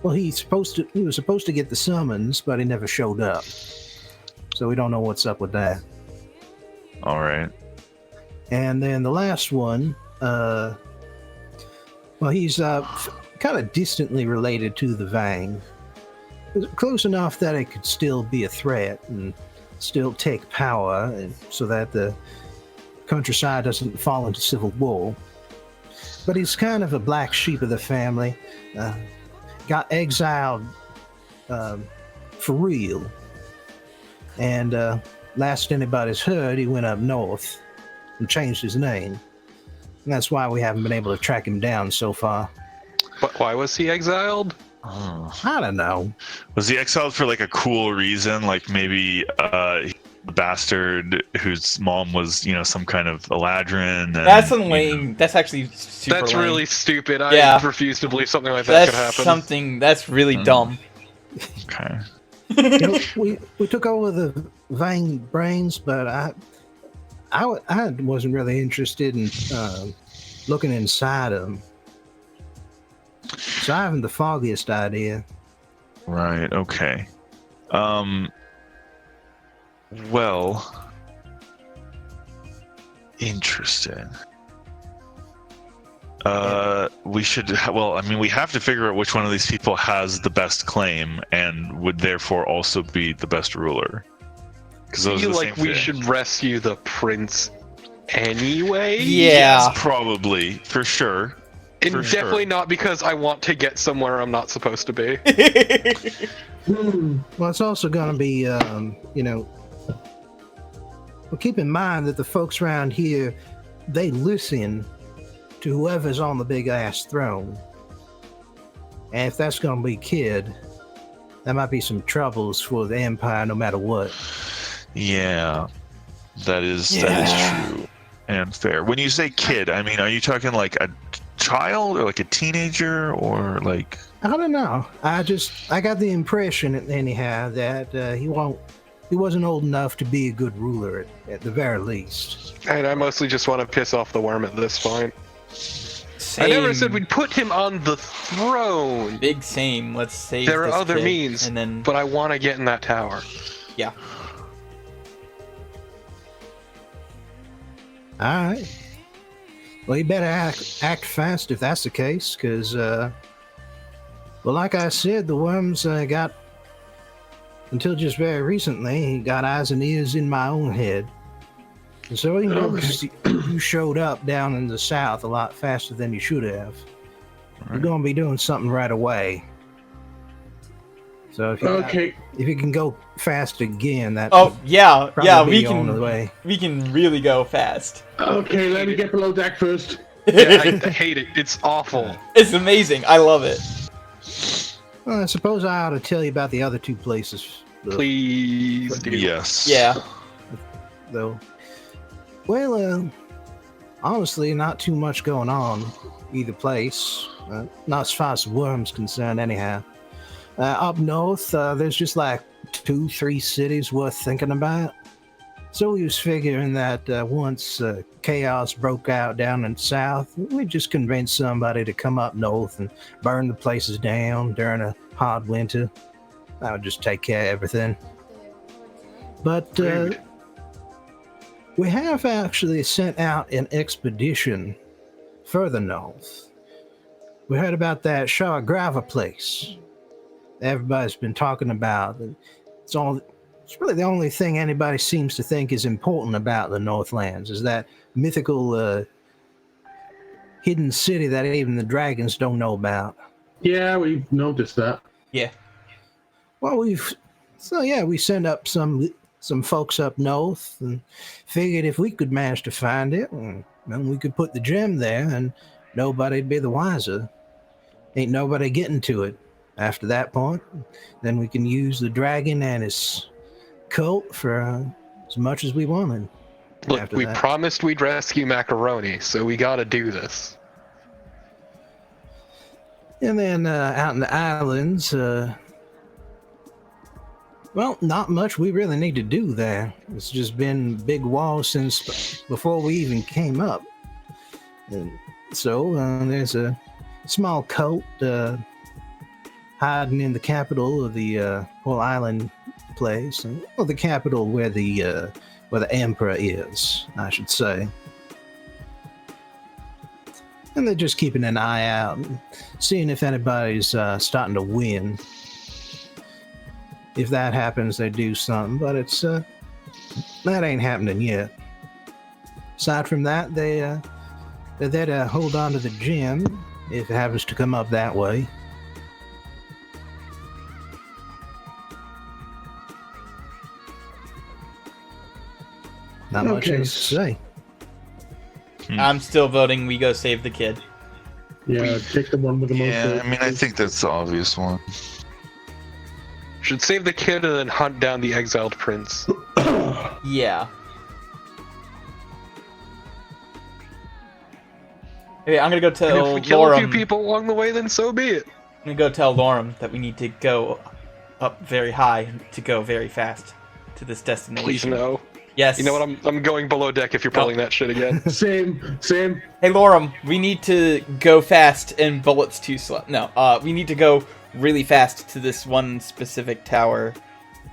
S1: he was supposed to get the summons, but he never showed up. So we don't know what's up with that.
S2: All right.
S1: And then the last one, he's kind of distantly related to the Vang. Close enough that it could still be a threat and still take power, and so that the countryside doesn't fall into civil war. But he's kind of a black sheep of the family. Got exiled for real. And last anybody's heard, he went up north and changed his name. And that's why we haven't been able to track him down so far.
S4: But why was he exiled?
S1: I don't know.
S2: Was he exiled for like a cool reason? Like maybe a bastard whose mom was, some kind of Eladrin?
S3: That's lame. That's actually super
S4: That's
S3: lame.
S4: really stupid. I refuse to believe something like that could happen.
S3: That's really dumb.
S2: Okay.
S1: We took over the Vang brains, but I wasn't really interested in looking inside them. So I haven't the foggiest idea.
S2: Right, okay. Well, interesting. We have to figure out which one of these people has the best claim and would therefore also be the best ruler.
S4: I feel like we should rescue the prince anyway?
S3: Yeah.
S2: Yes, probably, for sure.
S3: And
S4: definitely not because I want to get somewhere I'm not supposed to be.
S1: Well, it's also going to be, keep in mind that the folks around here, they listen to whoever's on the big ass throne. And if that's going to be Kid, that might be some troubles for the Empire no matter what.
S2: Yeah, that is true and fair. When you say kid, I mean, are you talking like a child or like a teenager or like?
S1: I don't know. I got the impression anyhow that he wasn't old enough to be a good ruler at the very least.
S4: And I mostly just want to piss off the worm at this point.
S3: Same.
S4: I never said we'd put him on the throne.
S3: Big same. Let's save
S4: There are
S3: this
S4: other
S3: kid,
S4: means,
S3: and then
S4: but I want to get in that tower.
S3: yeah.
S1: All right. Well, you better act fast if that's the case, because, like I said, the worms got, until just very recently, he got eyes and ears in my own head. And so you showed up down in the south a lot faster than you should have. Right. You're going to be doing something right away. So if you can go fast again, that
S3: we can really go fast.
S5: Okay, let me get below deck first.
S4: Yeah, I hate it. It's awful.
S3: It's amazing. I love it.
S1: Well, I suppose I ought to tell you about the other two places.
S4: Please do.
S2: Yes.
S3: Yeah.
S1: Though, well, honestly, not too much going on either place. Not as far as the worm's concerned, anyhow. Up north, there's just like 2-3 cities worth thinking about. So we was figuring that once chaos broke out down in the south, we just convinced somebody to come up north and burn the places down during a hot winter. That would just take care of everything. But we have actually sent out an expedition further north. We heard about that Shah Grava place everybody's been talking about. It's really the only thing anybody seems to think is important about the Northlands, is that mythical hidden city that even the dragons don't know about.
S5: Yeah, we've noticed that.
S3: Yeah.
S1: Well, we sent up some folks up north and figured if we could manage to find it, then we could put the gem there and nobody'd be the wiser. Ain't nobody getting to it. After that point, then we can use the dragon and his cult for as much as we wanted.
S4: Look, we promised we'd rescue Macaroni, so we gotta do this.
S1: And then out in the islands, well, not much we really need to do there. It's just been big walls since before we even came up. And so there's a small cult hiding in the capital of the whole island place, and the capital where the emperor is, I should say. And they're just keeping an eye out, and seeing if anybody's starting to win. If that happens, they do something, but it's that ain't happening yet. Aside from that, they're there to hold on to the gem if it happens to come up that way. Not much else to say.
S3: I'm still voting we go save the kid.
S5: Yeah, take the one with the most.
S2: Yeah, I mean, I think that's the obvious one.
S4: Should save the kid and then hunt down the exiled prince.
S3: Yeah. Okay, I'm gonna go
S4: And
S3: tell
S4: if we kill a few
S3: Lorum.
S4: people along the way, then so be it.
S3: I'm gonna go tell Lorum that we need to go up very high to go very fast to this destination.
S4: Please no.
S3: Yes.
S4: You know what? I'm going below deck if you're pulling that shit again.
S5: Same.
S3: Hey Lorum, we need to go fast and bullets too slow. No, we need to go really fast to this one specific tower.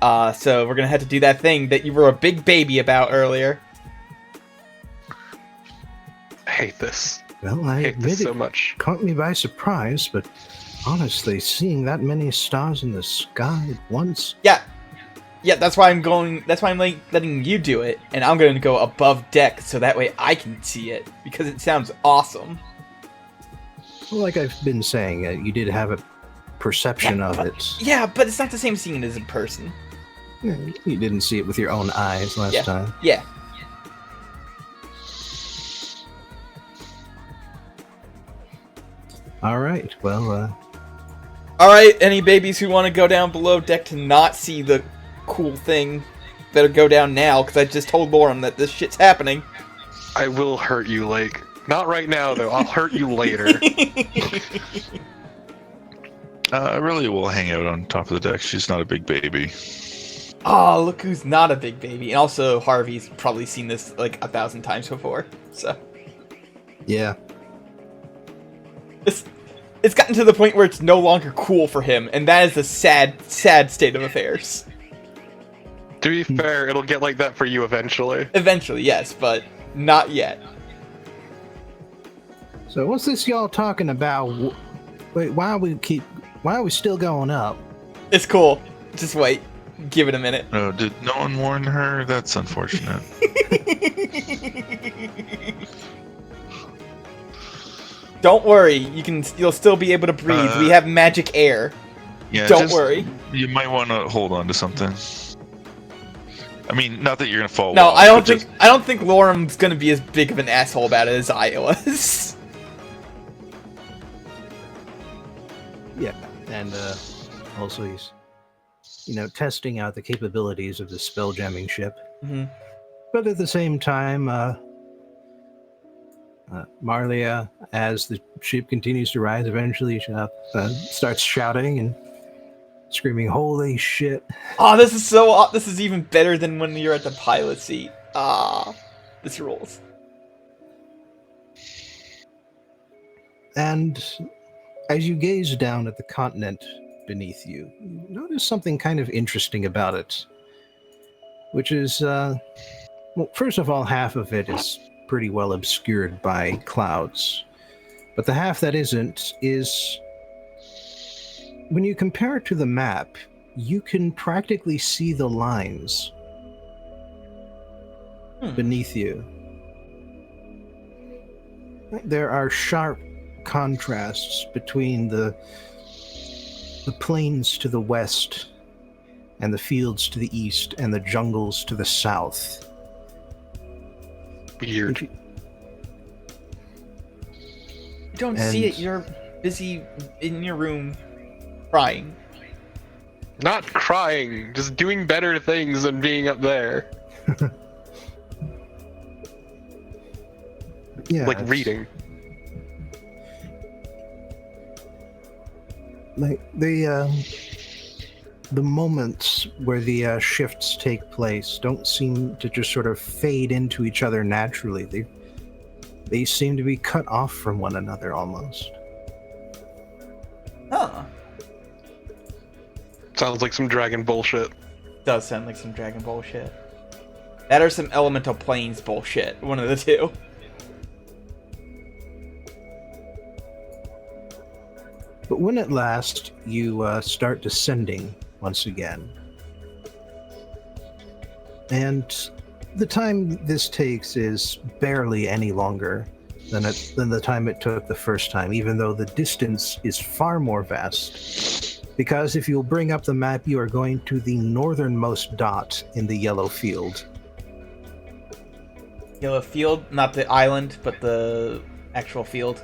S3: So we're gonna have to do that thing that you were a big baby about earlier.
S4: I hate this.
S1: Well, I
S4: I hate
S1: admit
S4: this
S1: it
S4: so much.
S1: caught me by surprise, but honestly, seeing that many stars in the sky at once.
S3: Yeah, that's why I'm going. That's why I'm letting you do it, and I'm going to go above deck so that way I can see it because it sounds awesome.
S1: Well, like I've been saying, you did have a perception of it.
S3: Yeah, but it's not the same seeing it as in person.
S1: Yeah, you didn't see it with your own eyes last time.
S3: Yeah.
S1: All right. Well,
S3: All right, any babies who want to go down below deck to not see the cool thing, better go down now because I just told Lorum that this shit's happening.
S4: I will hurt you, Lake. Not right now, though. I'll hurt you later.
S2: I really will hang out on top of the deck. She's not a big baby.
S3: Oh, look who's not a big baby. And also, Harvey's probably seen this like 1,000 times before. So
S1: yeah.
S3: it's gotten to the point where it's no longer cool for him, and that is a sad, sad state of affairs.
S4: To be fair, it'll get like that for you eventually.
S3: Eventually, yes, but not yet.
S1: So what's this y'all talking about? Wait, why are we still going up?
S3: It's cool. Just wait. Give it a minute.
S2: No, did no one warn her? That's unfortunate.
S3: Don't worry. You'll still be able to breathe. We have magic air.
S2: Yeah,
S3: Don't worry.
S2: You might want to hold on to something. I mean, not that you're gonna fall.
S3: No,
S2: off,
S3: I
S2: but
S3: don't think Lorum's gonna be as big of an asshole about it as I was.
S1: Yeah, and also he's, testing out the capabilities of the spell jamming ship.
S3: Mm-hmm.
S1: But at the same time, Marlia, as the ship continues to rise, eventually starts shouting and screaming, "Holy shit!"
S3: Oh, this is even better than when you're at the pilot seat. This rules.
S1: And as you gaze down at the continent beneath you, you notice something kind of interesting about it, which is, well, first of all, half of it is pretty well obscured by clouds, but the half that isn't is, when you compare it to the map, you can practically see the lines beneath you. There are sharp contrasts between the plains to the west and the fields to the east and the jungles to the south.
S4: Weird.
S3: You don't see it. You're busy in your room crying.
S4: Not crying, just doing better things than being up there.
S1: Yeah,
S4: like reading.
S1: Like the moments where the shifts take place don't seem to just sort of fade into each other naturally. They seem to be cut off from one another almost.
S3: Huh.
S4: Sounds like some dragon bullshit.
S3: Does sound like some Dragon Ball shit. That or some Elemental Planes bullshit. One of the two.
S1: But when at last you start descending once again, and the time this takes is barely any longer than the time it took the first time, even though the distance is far more vast. Because if you'll bring up the map, you are going to the northernmost dot in the yellow field.
S3: Yellow field, not the island, but the actual field.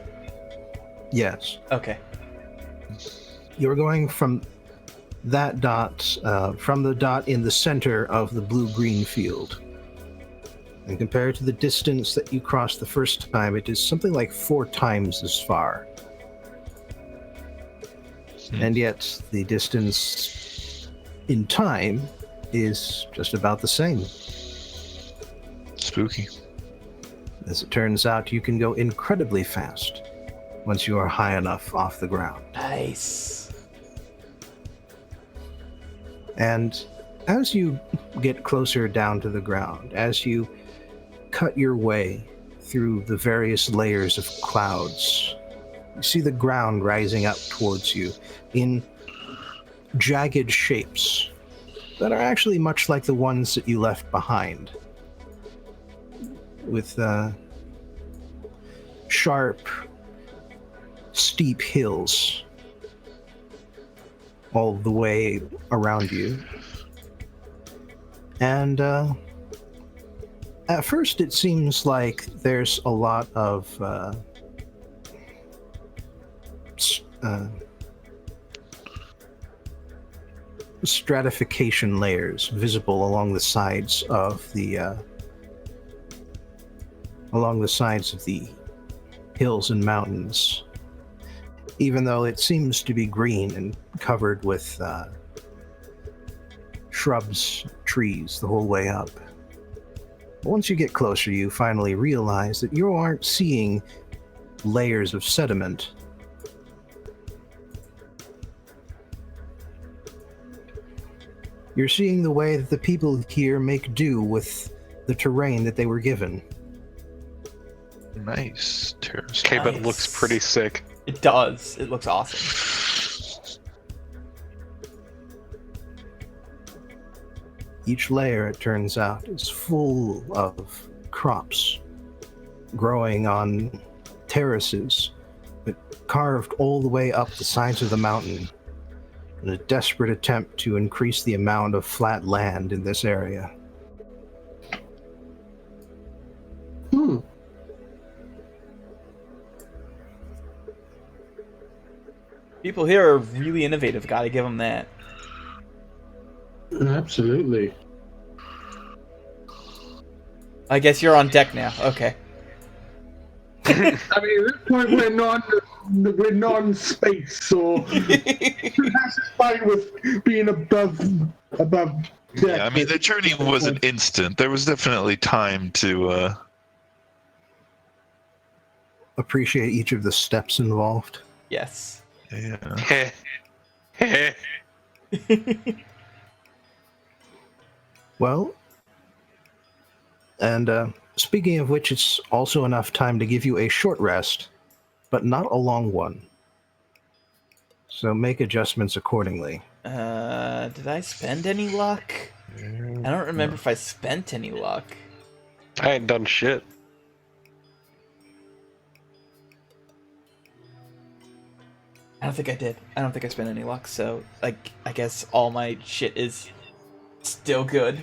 S1: Yes.
S3: Okay.
S1: You're going from that dot, from the dot in the center of the blue-green field. And compared to the distance that you crossed the first time, it is something like 4 times as far. And yet, the distance in time is just about the same.
S2: Spooky.
S1: As it turns out, you can go incredibly fast once you are high enough off the ground.
S3: Nice.
S1: And as you get closer down to the ground, as you cut your way through the various layers of clouds, you see the ground rising up towards you in jagged shapes that are actually much like the ones that you left behind, with sharp, steep hills all the way around you. And at first it seems like there's a lot of stratification layers visible along the sides of the hills and mountains, even though it seems to be green and covered with shrubs, trees the whole way up. Once you get closer, you finally realize that you aren't seeing layers of sediment. You're seeing the way that the people here make do with the terrain that they were given.
S2: Nice. Terrace.
S4: Okay, but it looks pretty sick.
S3: It does. It looks awesome.
S1: Each layer, it turns out, is full of crops growing on terraces, but carved all the way up the sides of the mountain in a desperate attempt to increase the amount of flat land in this area.
S3: People here are really innovative. Gotta give them that.
S5: Absolutely.
S3: I guess you're on deck now. Okay.
S5: I mean, at this point we're not in space, so fine with being above deck.
S2: Yeah, I mean, the journey wasn't instant. There was definitely time to.
S1: Appreciate each of the steps involved.
S3: Yes.
S2: Yeah.
S1: Well, and speaking of which, it's also enough time to give you a short rest, but not a long one. So make adjustments accordingly.
S3: Did I spend any luck? I don't remember if I spent any luck.
S4: I ain't done shit.
S3: I don't think I did. I don't think I spent any luck, so like I guess all my shit is still good.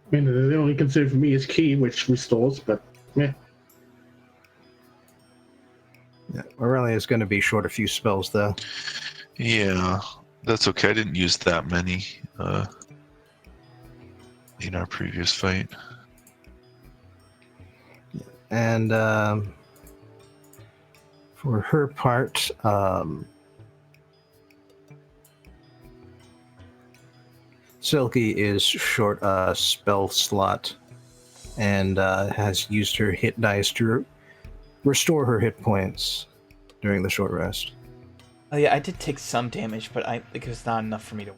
S5: I mean, the only concern for me is key, which restores, but yeah.
S1: Yeah, Aurelia's going to be short a few spells, though.
S2: Yeah, that's okay. I didn't use that many in our previous fight.
S1: And for her part, Silky is short a spell slot and has used her hit dice to restore her hit points during the short rest.
S3: Oh yeah, I did take some damage, but it was not enough for me to.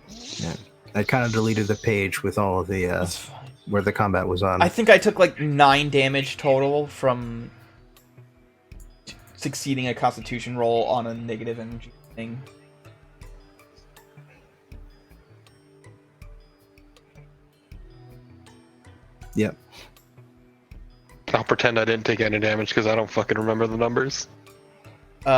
S1: Yeah, I kind of deleted the page with all of the
S3: That's fine.
S1: where the combat was on.
S3: I think I took like 9 damage total from succeeding a Constitution roll on a negative energy thing.
S1: Yep.
S4: I'll pretend I didn't take any damage because I don't fucking remember the numbers.
S3: It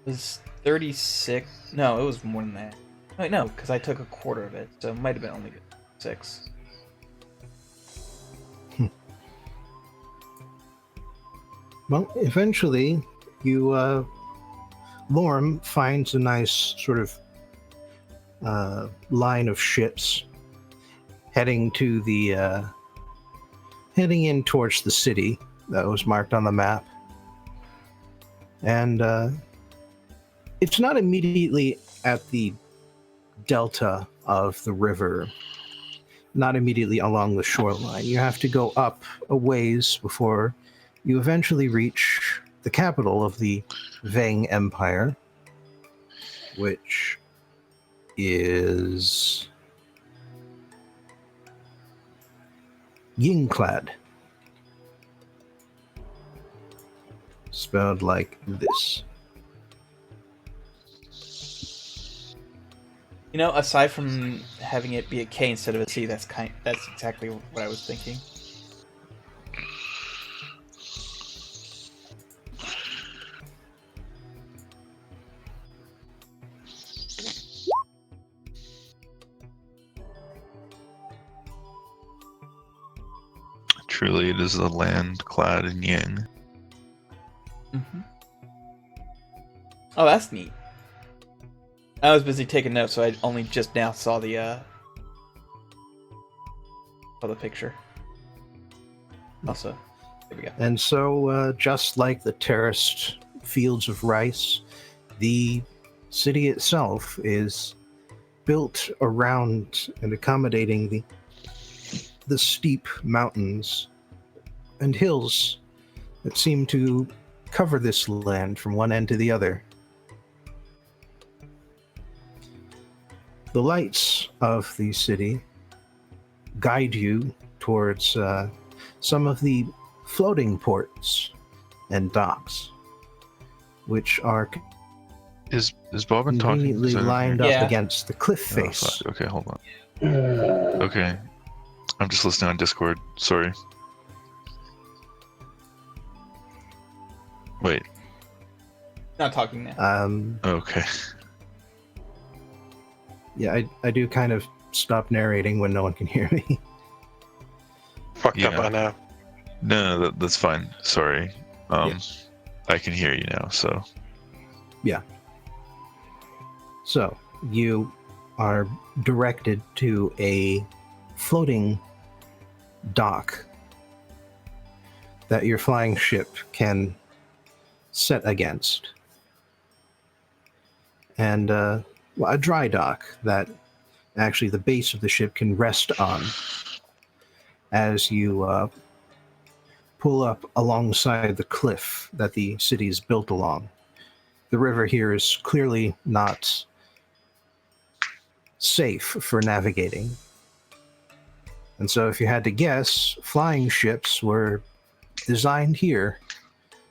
S3: was 36. No, it was more than that. Wait, no, because I took a quarter of it, so it might have been only 6.
S1: Well, eventually, you, Lorm finds a nice sort of line of ships heading to the heading in towards the city that was marked on the map, and it's not immediately at the delta of the river, not immediately along the shoreline. You have to go up a ways before you eventually reach the capital of the Vang Empire, which is Yingklad. Spelled like this.
S3: You know, aside from having it be a K instead of a C, that's exactly what I was thinking.
S2: Truly, it is a land clad in yin.
S3: Mm-hmm. Oh, that's neat. I was busy taking notes, so I only just now saw the picture. Also, there we go.
S1: And so, just like the terraced fields of rice, the city itself is built around and accommodating the steep mountains and hills that seem to cover this land from one end to the other. The lights of the city guide you towards some of the floating ports and docks, which are
S2: Is Bobbin talking?
S1: conveniently lined
S3: Yeah.
S1: up against the cliff
S2: Oh,
S1: face.
S2: fuck. Okay, hold on. Okay. I'm just listening on Discord. Sorry. Wait.
S3: Not talking now.
S2: Okay.
S1: Yeah, I do kind of stop narrating when no one can hear me.
S4: Fucked up
S2: Yeah.
S4: by now.
S2: No, that's fine. Sorry. I can hear you now, so.
S1: So, you are directed to a floating dock that your flying ship can set against. And a dry dock that actually the base of the ship can rest on as you pull up alongside the cliff that the city is built along. The river here is clearly not safe for navigating. And so if you had to guess, flying ships were designed here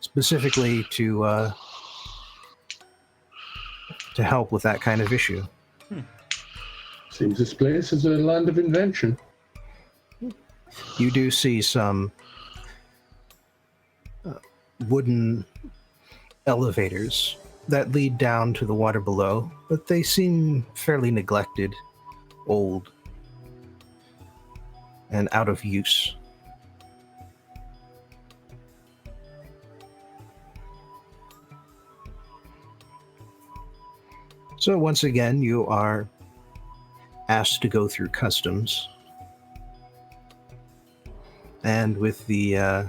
S1: specifically to help with that kind of issue.
S5: Seems this place is a land of invention.
S1: You do see some wooden elevators that lead down to the water below, but they seem fairly neglected, old, and out of use. So once again, you are asked to go through customs. And with the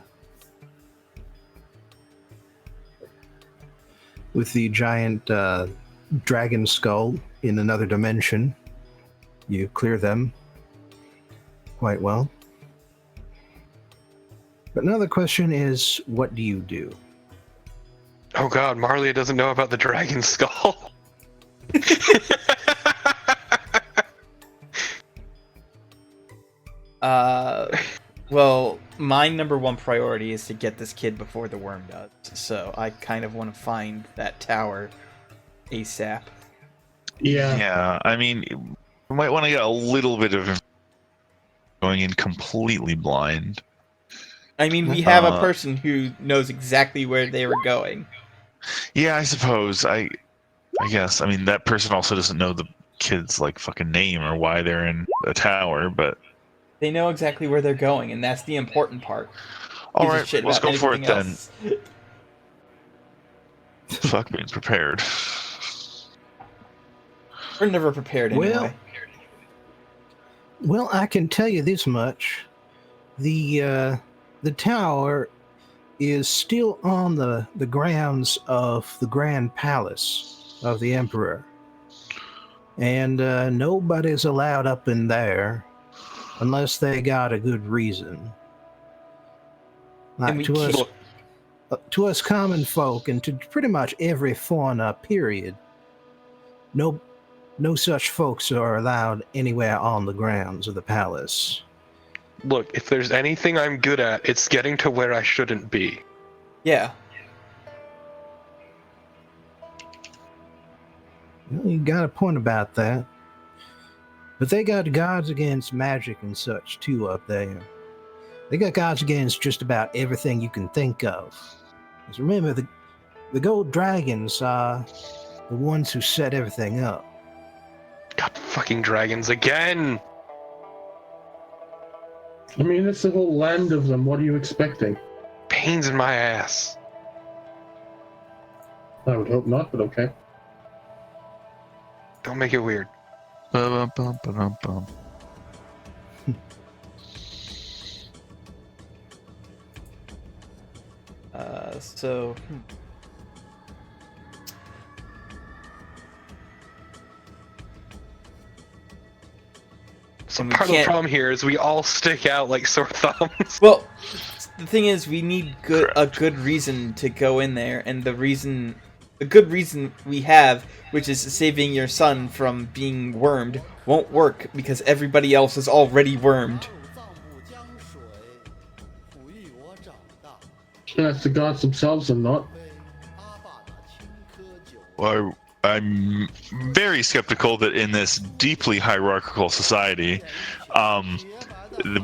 S1: giant dragon skull in another dimension, you clear them quite well. But now the question is, what do you do?
S4: Oh god, Marlia doesn't know about the dragon skull.
S3: Well, my number one priority is to get this kid before the worm does. So I kind of want to find that tower ASAP.
S5: Yeah.
S2: Yeah, I mean, we might want to get a little bit of going in completely blind.
S3: I mean, we have a person who knows exactly where they were going.
S2: Yeah, I suppose. I guess. I mean, that person also doesn't know the kid's like fucking name or why they're in a tower, but
S3: they know exactly where they're going, and that's the important part.
S2: All right, let's go for it then. Fuck being prepared.
S3: We're never prepared anyway.
S1: Well, I can tell you this much: the tower is still on the grounds of the Grand Palace of the Emperor, and nobody's allowed up in there unless they got a good reason. Like to us common folk, and to pretty much every fauna, period, no such folks are allowed anywhere on the grounds of the palace.
S4: Look, if there's anything I'm good at, it's getting to where I shouldn't be.
S3: Yeah.
S1: Well, you got a point about that. But they got gods against magic and such, too, up there. They got gods against just about everything you can think of. Because remember, the gold dragons are the ones who set everything up.
S4: God fucking dragons again!
S5: I mean, it's a whole land of them. What are you expecting?
S4: Pains in my ass.
S5: I would hope not, but okay.
S4: Don't make it weird.
S2: Ba-bum-bum-ba-dum-bum.
S3: So...
S4: So part of the problem here is we all stick out like sore thumbs.
S3: Well, the thing is, we need a good reason to go in there, and a good reason we have, which is saving your son from being wormed, won't work because everybody else is already wormed.
S5: That's the gods themselves and not.
S2: Well, I'm very skeptical that in this deeply hierarchical society,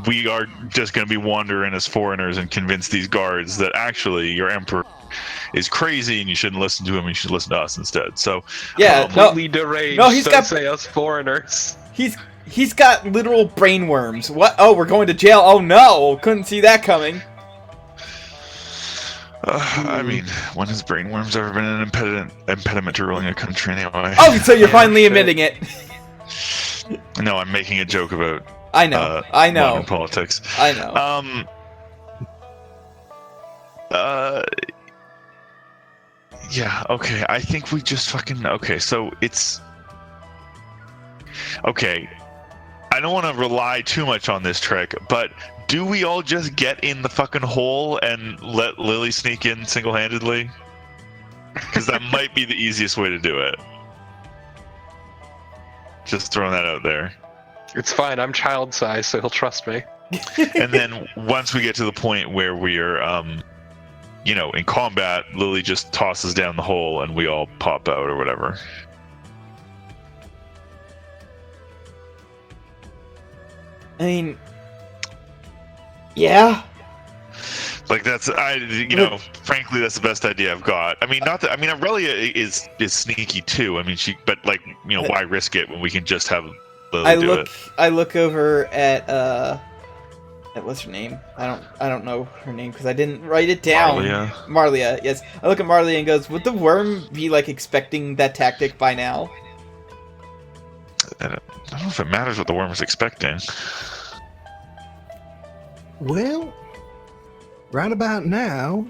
S2: we are just going to be wandering as foreigners and convince these guards that actually your emperor is crazy and you shouldn't listen to him. You should listen to us instead. So
S3: yeah,
S4: completely deranged.
S3: No, he's got
S4: say us foreigners.
S3: He's got literal brain worms. What? Oh, we're going to jail. Oh no, couldn't see that coming.
S2: I mean, when has brainworms ever been an impediment to ruling a country anyway?
S3: Oh, so you're finally admitting it.
S2: No, I'm making a joke about
S3: I know.
S2: modern politics.
S3: I know.
S2: Yeah, okay. I think we just fucking... Okay, so it's... Okay. I don't want to rely too much on this trick, but do we all just get in the fucking hole and let Lily sneak in single-handedly? Because that might be the easiest way to do it. Just throwing that out there.
S4: It's fine. I'm child size, so he'll trust me.
S2: And then once we get to the point where we're, in combat, Lily just tosses down the hole and we all pop out or whatever.
S3: I mean, yeah.
S2: Like frankly, that's the best idea I've got. I mean, Aurelia is sneaky too. I mean, why risk it when we can just have Lily do it?
S3: I look over at what's her name? I don't know her name because I didn't write it down. Marlia, yes. I look at Marlia and goes, "Would the worm be expecting that tactic by now?"
S2: I don't know if it matters what the worm is expecting.
S1: Well, right about now,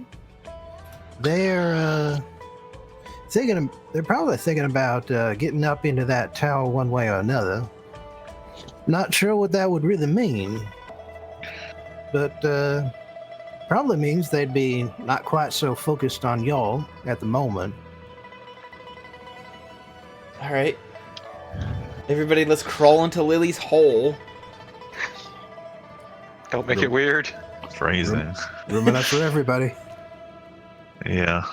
S1: they're probably thinking about getting up into that tower one way or another. Not sure what that would really mean, but probably means they'd be not quite so focused on y'all at the moment.
S3: All right, everybody, let's crawl into Lily's hole.
S4: Don't make it weird.
S2: Phrasing.
S1: Room enough for everybody.
S2: Yeah.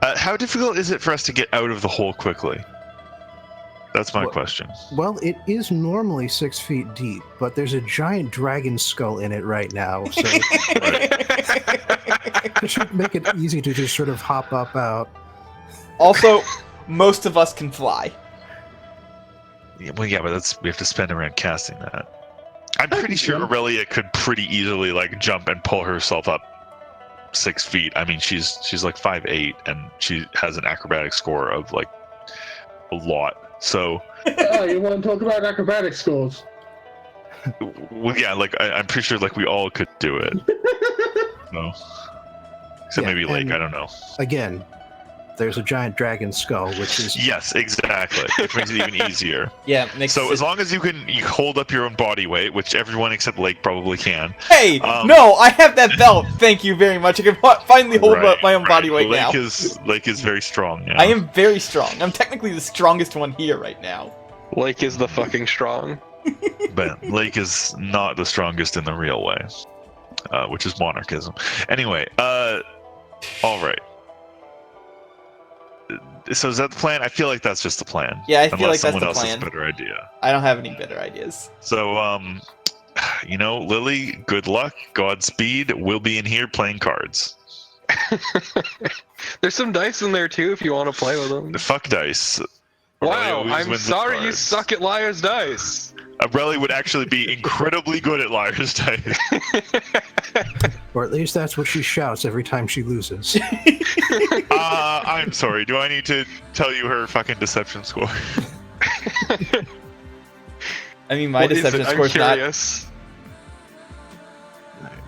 S2: How difficult is it for us to get out of the hole quickly? That's my question.
S1: Well, it is normally 6 feet deep, but there's a giant dragon skull in it right now, so it should make it easy to just sort of hop up out.
S3: Also, most of us can fly.
S2: Yeah, but we have to spend around casting that. I'm pretty sure Aurelia could pretty easily jump and pull herself up 6 feet. I mean, she's 5'8", and she has an acrobatic score of a lot. So.
S5: Oh, you want to talk about acrobatic scores?
S2: Well, yeah, I'm pretty sure we all could do it. No. Except maybe Lake. I don't know.
S1: Again, there's a giant dragon skull, which is...
S2: Yes, exactly. Which makes it even easiger.
S3: Yeah.
S2: As long as you hold up your own body weight, which everyone except Lake probably can.
S3: Hey, no, I have that belt. Thank you very much. I can finally hold up my own body weight now.
S2: Lake is very strong now.
S3: I am very strong. I'm technically the strongest one here right now.
S4: Lake is the fucking strong.
S2: But Lake is not the strongest in the real way, which is monarchism. Anyway, all right. So is that the plan? I feel like that's just the plan.
S3: Yeah, I feel like that's the plan.
S2: Unless someone else has a better idea.
S3: I don't have any better ideas.
S2: So, Lily, good luck, Godspeed. We'll be in here playing cards.
S4: There's some dice in there too if you want to play with them.
S2: Fuck dice.
S4: Wow, I'm sorry you suck at Liar's Dice.
S2: Aurelia would actually be incredibly good at Liar's Dice.
S1: Or at least that's what she shouts every time she loses.
S2: I'm sorry. Do I need to tell you her fucking deception score?
S3: I mean, my deception score's not... I'm curious.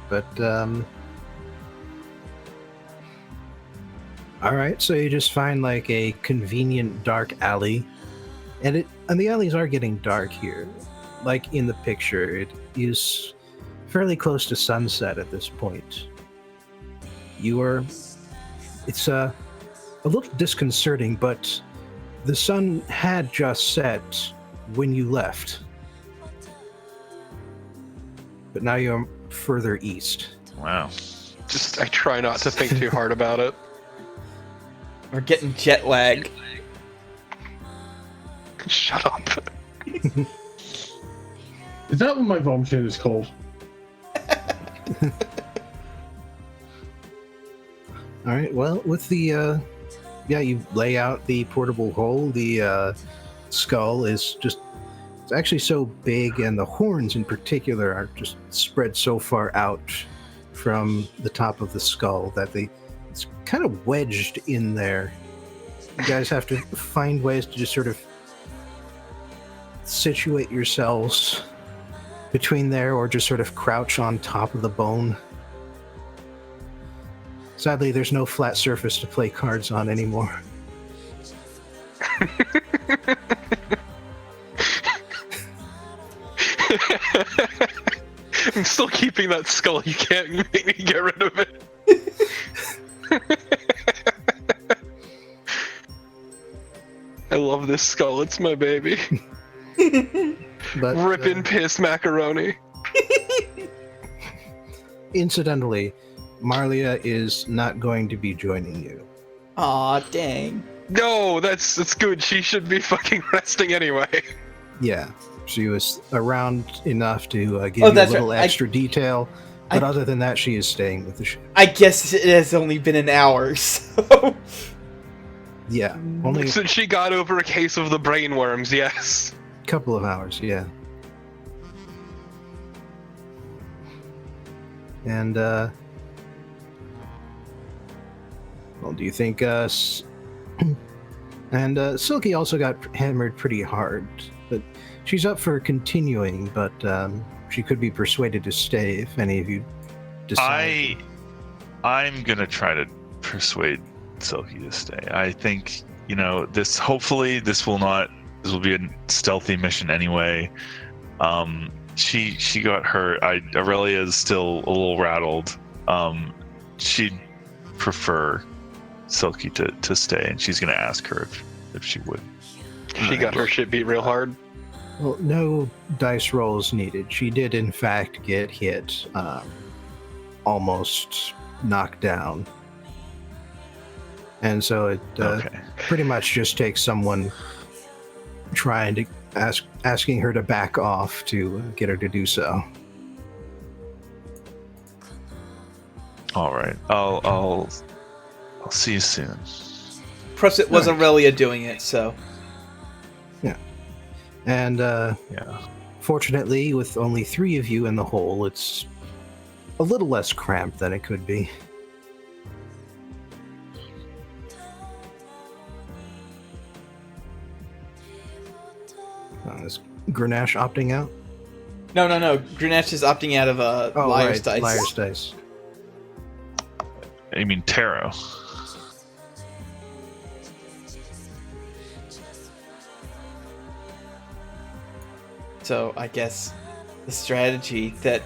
S1: But, Alright, so you just find a convenient dark alley. And the alleys are getting dark here. Like in the picture, it is fairly close to sunset at this point. It's a little disconcerting, but the sun had just set when you left. But now you're further east.
S2: Wow.
S4: I try not to think too hard about it.
S3: We're getting jet lag.
S4: Shut up.
S5: Is that what my vomiting is called?
S1: Alright, well, with the, you lay out the portable hole. The skull is it's actually so big, and the horns in particular are just spread so far out from the top of the skull that it's kind of wedged in there. You guys have to find ways to just sort of situate yourselves between there, or just sort of crouch on top of the bone. Sadly, there's no flat surface to play cards on anymore.
S4: I'm still keeping that skull. You can't make me get rid of it. I love this skull. It's my baby.
S1: But
S4: Rippin' piss macaroni.
S1: incidentally, Marlia is not going to be joining you.
S3: Aw, dang.
S4: No, that's good. She should be fucking resting anyway.
S1: Yeah, she was around enough to give you a little
S3: right.
S1: extra detail, but other than that, she is staying with the ship.
S3: I guess it has only been an hour, so...
S1: Yeah, only a
S4: Since she got over a case of the brain worms, yes.
S1: couple of hours, yeah. And, well, do you think, and Silky also got hammered pretty hard, but she's up for continuing, but she could be persuaded to stay if any of you decide.
S2: I'm gonna try to persuade Silky to stay. I think, hopefully this will be a stealthy mission anyway. She got hurt. Aurelia is still a little rattled. She'd prefer Silky to stay, and she's gonna ask her if she would.
S4: She got her shit beat real hard.
S1: Well, no dice rolls needed. She did, in fact, get hit, almost knocked down. And so it pretty much just takes someone trying to asking her to back off to get her to do so.
S2: All right, I'll see you soon.
S3: Plus, it was Aurelia doing it, so...
S1: Yeah. And, fortunately, with only 3 of you in the hole, it's a little less cramped than it could be. Is Grenache opting out?
S3: No. Grenache is opting out of Liar's Dice.
S1: Liar's Dice.
S2: You mean tarot?
S3: So I guess the strategy that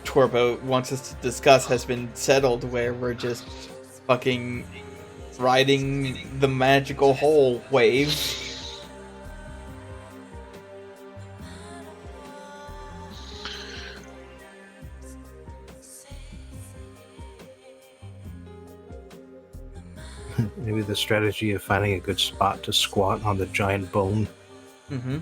S3: Torbo wants us to discuss has been settled, where we're just fucking riding the magical hole wave.
S1: Maybe the strategy of finding a good spot to squat on the giant bone.
S3: Mm-hmm.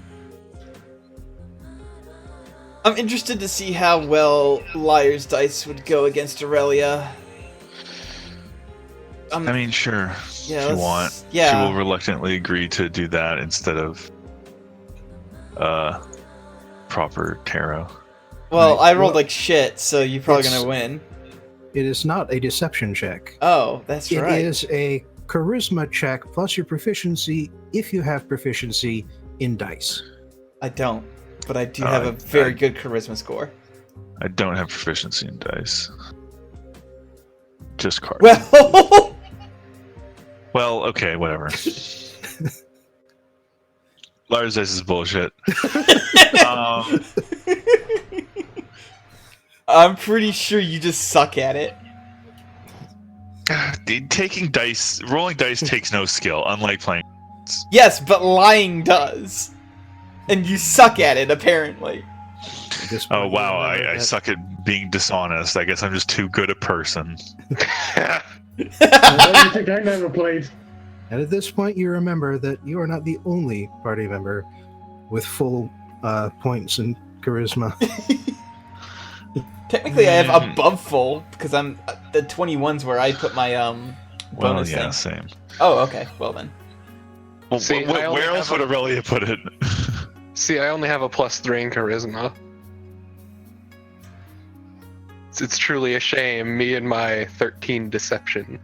S3: I'm interested to see how well Liar's Dice would go against Aurelia.
S2: I mean, sure.
S3: Yeah,
S2: if you want.
S3: yeah.
S2: She will reluctantly agree to do that instead of proper tarot.
S3: Well,
S1: Right.
S3: I rolled like shit, so you're probably gonna win.
S1: It is not a deception check.
S3: Oh, that's right.
S1: It is a charisma check plus your proficiency if you have proficiency in dice.
S3: I don't, but I do have a very good charisma score.
S2: I don't have proficiency in dice. Just cards.
S3: Well,
S2: Well, okay, whatever. Liar's Dice is bullshit.
S3: I'm pretty sure you just suck at it.
S2: Rolling dice takes no skill, unlike playing.
S3: Yes, but lying does. And you suck at it, apparently.
S2: Oh wow, I suck at being dishonest. I guess I'm just too good a person.
S5: I don't think I never played.
S1: And at this point, you remember that you are not the only party member with full points in charisma.
S3: Technically, I have above full, because I'm the 21's where I put my bonus
S2: yeah,
S3: thing.
S2: same.
S3: Oh, okay. Well then.
S2: Well,
S4: See,
S2: where else would Aurelia put it?
S4: See, I only have a +3 in charisma. It's truly a shame, me and my 13 deception.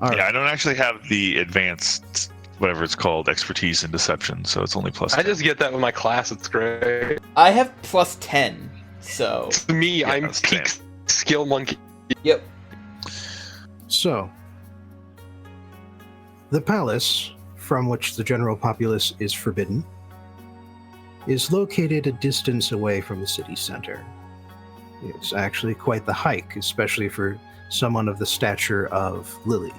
S1: All right.
S2: Yeah, I don't actually have the advanced, whatever it's called, expertise in deception, so it's only plus.
S4: I just get that with my class, it's great.
S3: I have +10, so...
S4: It's me,
S2: Yeah,
S4: I'm
S2: that's
S4: peak
S2: same.
S4: skill monkey.
S3: Yep.
S1: So, the palace, from which the general populace is forbidden, is located a distance away from the city center. It's actually quite the hike, especially for someone of the stature of Lily.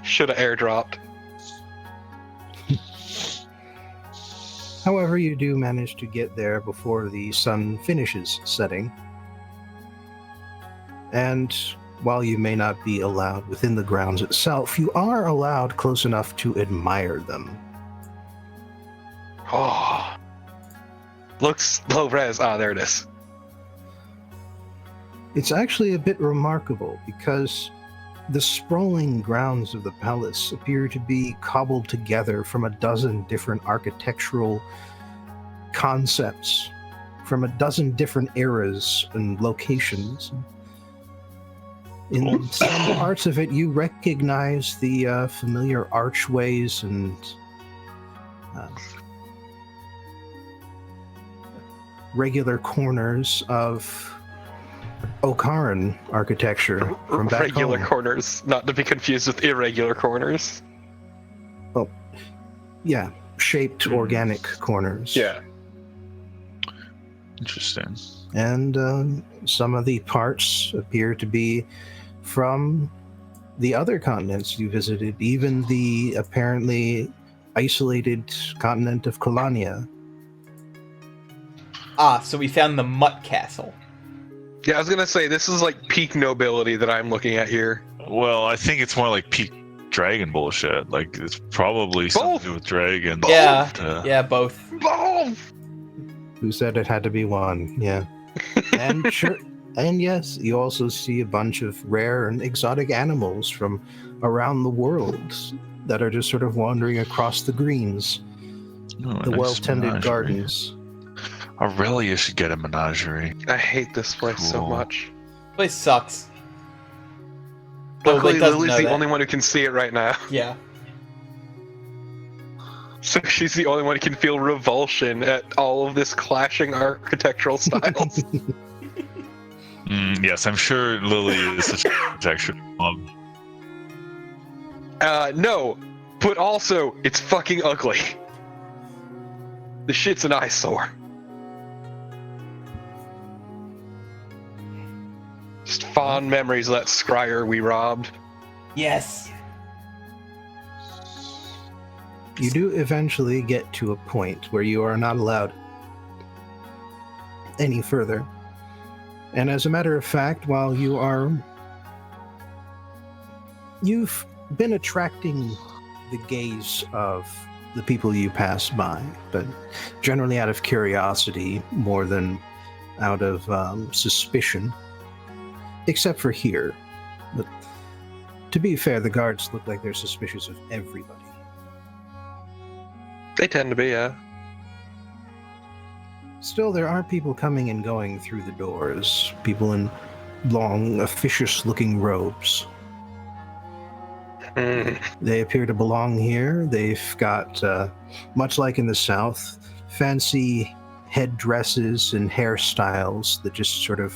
S4: Should have airdropped.
S1: However, you do manage to get there before the sun finishes setting. And while you may not be allowed within the grounds itself, you are allowed close enough to admire them.
S4: Oh. Looks low res. Ah, there it is.
S1: It's actually a bit remarkable because the sprawling grounds of the palace appear to be cobbled together from a dozen different architectural concepts, from a dozen different eras and locations. In some parts of it, you recognize the familiar archways and regular corners of Okaran architecture from back
S4: Regular
S1: home.
S4: corners, not to be confused with irregular corners.
S1: Well, yeah, shaped organic corners.
S4: Yeah.
S2: Interesting.
S1: And some of the parts appear to be from the other continents you visited, even the apparently isolated continent of Kolania.
S3: Ah, so we found the Mutt Castle.
S4: Yeah, I was gonna say, this is like peak nobility that I'm looking at here.
S2: Well, I think it's more like peak dragon bullshit. Like, it's probably something to do with dragon.
S3: Yeah, both.
S4: Both!
S1: Who said it had to be one? Yeah. And sure, and yes, you also see a bunch of rare and exotic animals from around the world that are just sort of wandering across the greens, the
S2: nice
S1: well-tended
S2: menagerie.
S1: gardens.
S2: Aurelia should get a menagerie.
S4: I hate this place so
S2: Cool.
S4: much.
S3: Place sucks. Though
S4: Luckily,
S3: Blake doesn't
S4: Lily's
S3: know
S4: the
S3: that.
S4: only one who can see it right now.
S3: Yeah.
S4: So she's the only one who can feel revulsion at all of this clashing architectural styles.
S2: Yes, I'm sure Lily is such a architecture mob.
S4: No, but also, it's fucking ugly. The shit's an eyesore. Just fond memories of that scryer we robbed.
S3: Yes.
S1: You do eventually get to a point where you are not allowed any further. And as a matter of fact, while you've been attracting the gaze of the people you pass by, but generally out of curiosity more than out of suspicion, except for here. But to be fair, the guards look like they're suspicious of everybody.
S4: They tend to be, yeah.
S1: Still, there are people coming and going through the doors, people in long, officious-looking robes. They appear to belong here. They've got, much like in the South, fancy headdresses and hairstyles that just sort of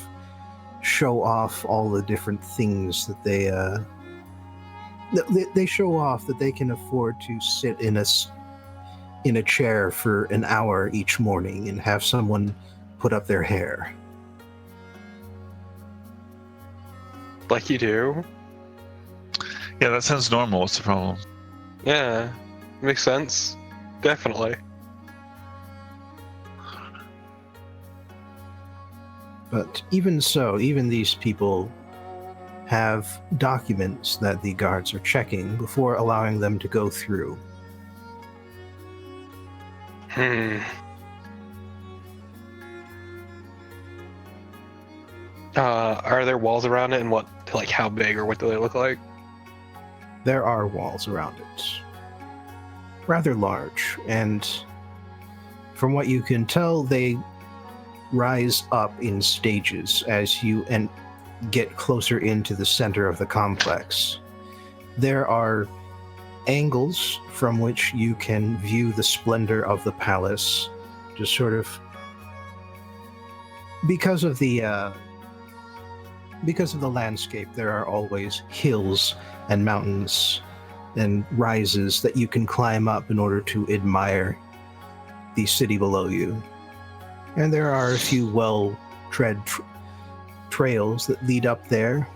S1: show off all the different things that they show off that they can afford to sit in a chair for an hour each morning and have someone put up their hair.
S4: Like you do.
S2: Yeah, that sounds normal. What's the problem?
S4: Yeah, makes sense. Definitely.
S1: But even so, even these people have documents that the guards are checking before allowing them to go through.
S4: Are there walls around it, and what, like, how big or what do they look like?
S1: There are walls around it. Rather large, and from what you can tell, they rise up in stages as you get closer into the center of the complex. There are angles from which you can view the splendor of the palace, just sort of because of the because of the landscape, there are always hills and mountains and rises that you can climb up in order to admire the city below you. And there are a few well-tread trails that lead up there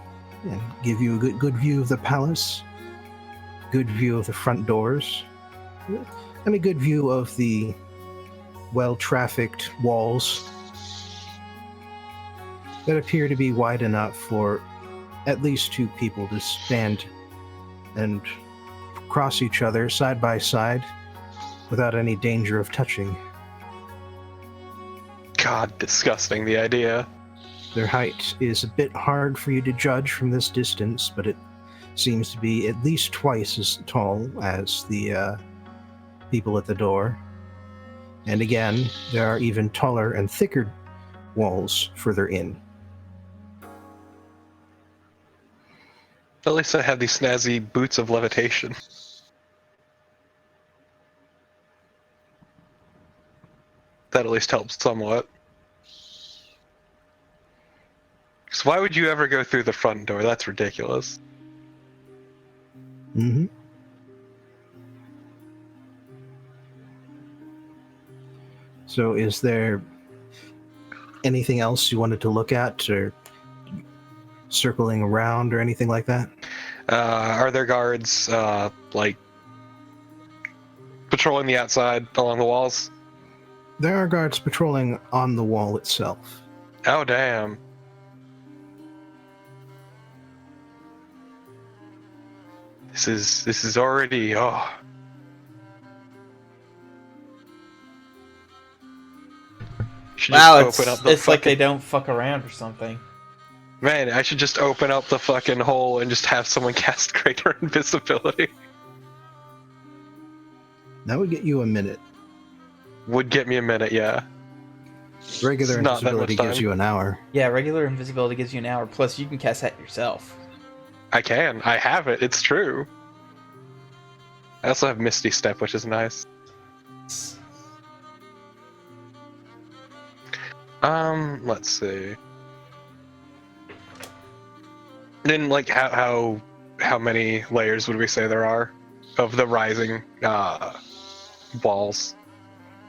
S1: and give you a good view of the palace, good view of the front doors, and a good view of the well-trafficked walls that appear to be wide enough for at least two people to stand and cross each other side by side without any danger of touching.
S4: God, disgusting, the idea.
S1: Their height is a bit hard for you to judge from this distance, but it seems to be at least twice as tall as the people at the door. And again, there are even taller and thicker walls further in.
S4: At least I have these snazzy boots of levitation. That at least helps somewhat. Because why would you ever go through the front door? That's ridiculous.
S1: Mm-hmm. So is there anything else you wanted to look at, or circling around, or anything like that?
S4: Are there guards, like, patrolling the outside along the walls?
S1: There are guards patrolling on the wall itself.
S4: Oh, damn. This is already, oh. Should
S3: Wow,
S4: just open up the
S3: it's like they
S4: fucking-
S3: don't fuck around or something.
S4: Man, I should just open up the fucking hole and just have someone cast greater invisibility.
S1: That would get you a minute.
S4: Would get me a minute, yeah.
S1: Regular
S4: It's not that
S1: invisibility
S4: much
S1: gives
S4: time.
S1: you an hour.
S3: Yeah, regular invisibility gives you an hour, plus you can cast that yourself.
S4: I can. I have it. It's true. I also have Misty Step, which is nice. Let's see. Then, like, how many layers would we say there are of the rising walls?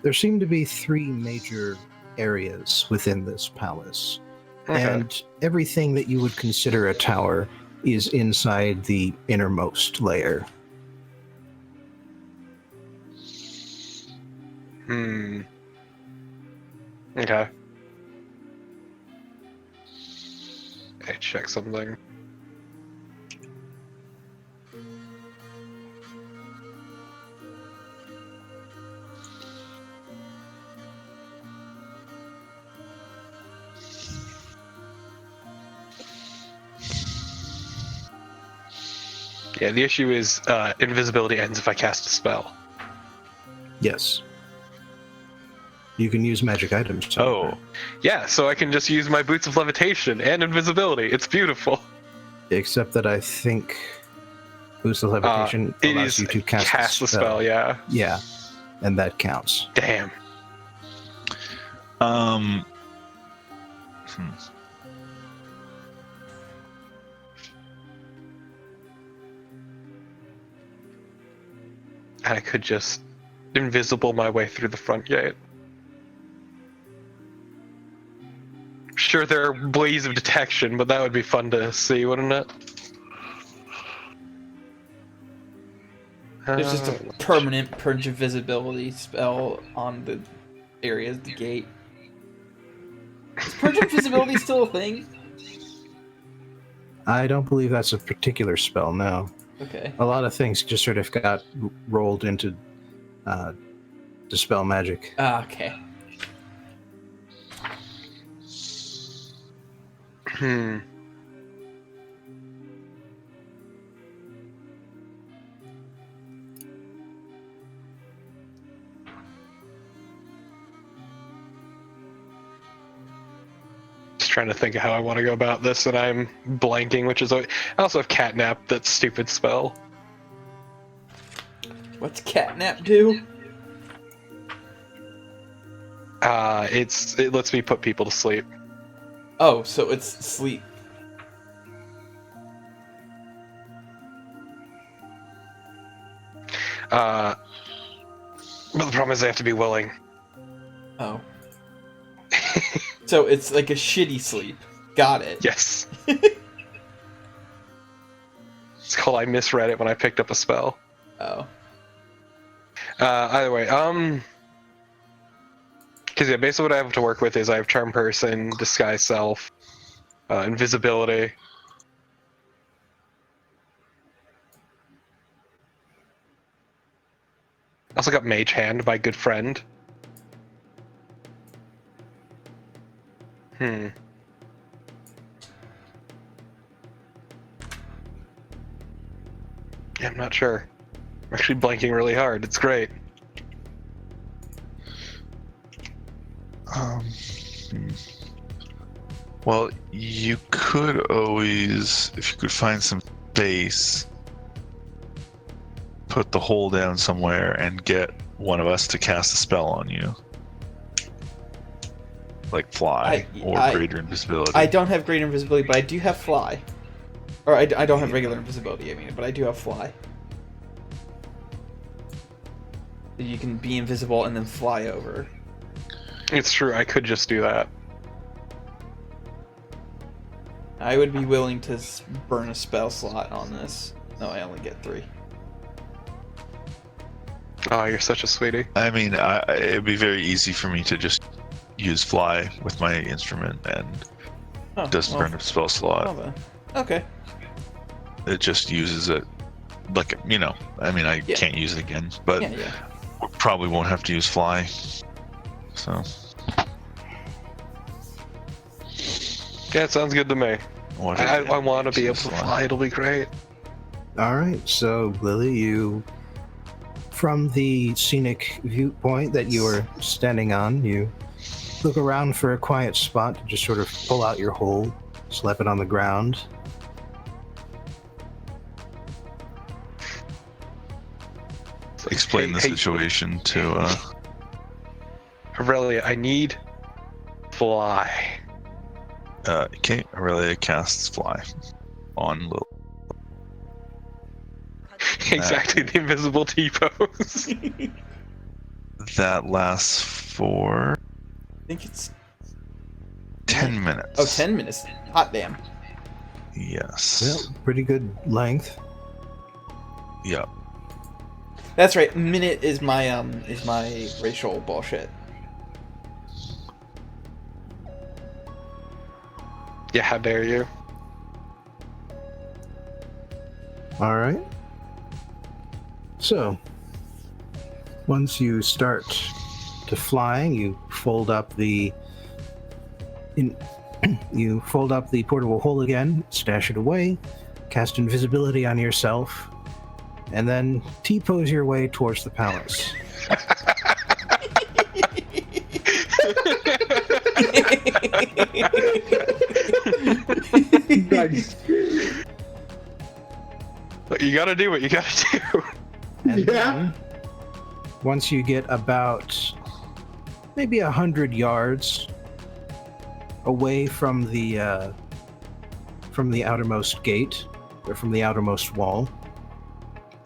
S1: There seem to be 3 major areas within this palace.
S4: Okay.
S1: And everything that you would consider a tower is inside the innermost layer.
S4: Okay. Okay, check something. Yeah, the issue is invisibility ends if I cast a spell.
S1: Yes. You can use magic items.
S4: Oh. Yeah, so I can just use my boots of levitation and invisibility. It's beautiful.
S1: Except that I think boost of levitation
S4: It
S1: allows
S4: is
S1: you to cast
S4: the spell, yeah.
S1: Yeah, and that counts.
S4: Damn. I could just invisible my way through the front gate. Sure, there are ways of detection, but that would be fun to see, wouldn't it?
S3: There's just a permanent purge of visibility spell on the area of the gate. Is purge of visibility still a thing?
S1: I don't believe that's a particular spell, no.
S3: Okay.
S1: A lot of things just sort of got rolled into dispel magic.
S3: Ah, okay.
S4: Just trying to think of how I want to go about this, and I'm blanking, which is... I also have Catnap, that stupid spell.
S3: What's catnap do?
S4: It lets me put people to sleep.
S3: Oh, so it's sleep.
S4: But the problem is I have to be willing.
S3: Oh. So it's like a shitty sleep. Got it.
S4: Yes. It's called I misread it when I picked up a spell.
S3: Oh.
S4: Either way, because yeah, basically what I have to work with is I have Charm Person, Disguise Self, Invisibility. I also got Mage Hand, my good friend. Yeah, I'm not sure. I'm actually blanking really hard. It's great.
S2: Well, you could always, if you could find some space, put the hole down somewhere and get one of us to cast a spell on you. Like fly or greater invisibility.
S3: I don't have greater invisibility, but I do have fly. Or I don't have regular invisibility, I mean, but I do have fly. You can be invisible and then fly over.
S4: It's true, I could just do that.
S3: I would be willing to burn a spell slot on this. No, I only get 3.
S4: Oh, you're such a sweetie.
S2: I mean, it'd be very easy for me to just use fly with my instrument and just burn a spell slot.
S3: Okay.
S2: It just uses it, like, you know, I mean, I can't use it again, but we probably won't have to use fly. So.
S4: Yeah, it sounds good to me. I want to be able to fly, it'll be great.
S1: Alright, so Lily, you, from the scenic viewpoint that you are standing on, you look around for a quiet spot to just sort of pull out your hole, slap it on the ground.
S2: Explain the situation to
S4: Aurelia, I need fly.
S2: Okay, Aurelia casts fly on Lil.
S4: Exactly, the invisible T-pose.
S2: That lasts for
S3: I think it's
S2: 10 minutes.
S3: Oh, 10 minutes. Hot damn.
S2: Yes.
S1: Well, pretty good length.
S2: Yep.
S3: That's right. Minute is my racial bullshit.
S4: Yeah, how dare you?
S1: All right. So, once you start to fly, you fold up the portable hole again, stash it away, cast invisibility on yourself, and then T-pose your way towards the palace.
S5: Nice.
S4: You gotta do what you gotta do.
S1: And then, once you get about maybe 100 yards away from the outermost gate, or from the outermost wall,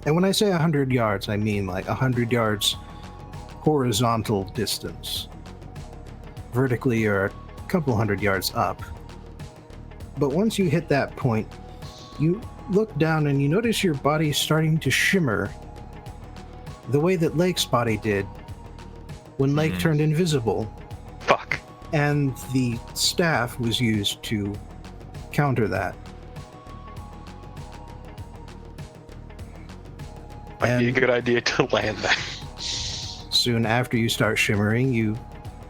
S1: and when I say 100 yards, I mean like 100 yards horizontal distance. Vertically, you're a couple hundred yards up. But once you hit that point, you look down and you notice your body starting to shimmer the way that Lake's body did when Lake turned invisible.
S4: Fuck.
S1: And the staff was used to counter that.
S4: Might be a good idea to land that.
S1: Soon after you start shimmering, you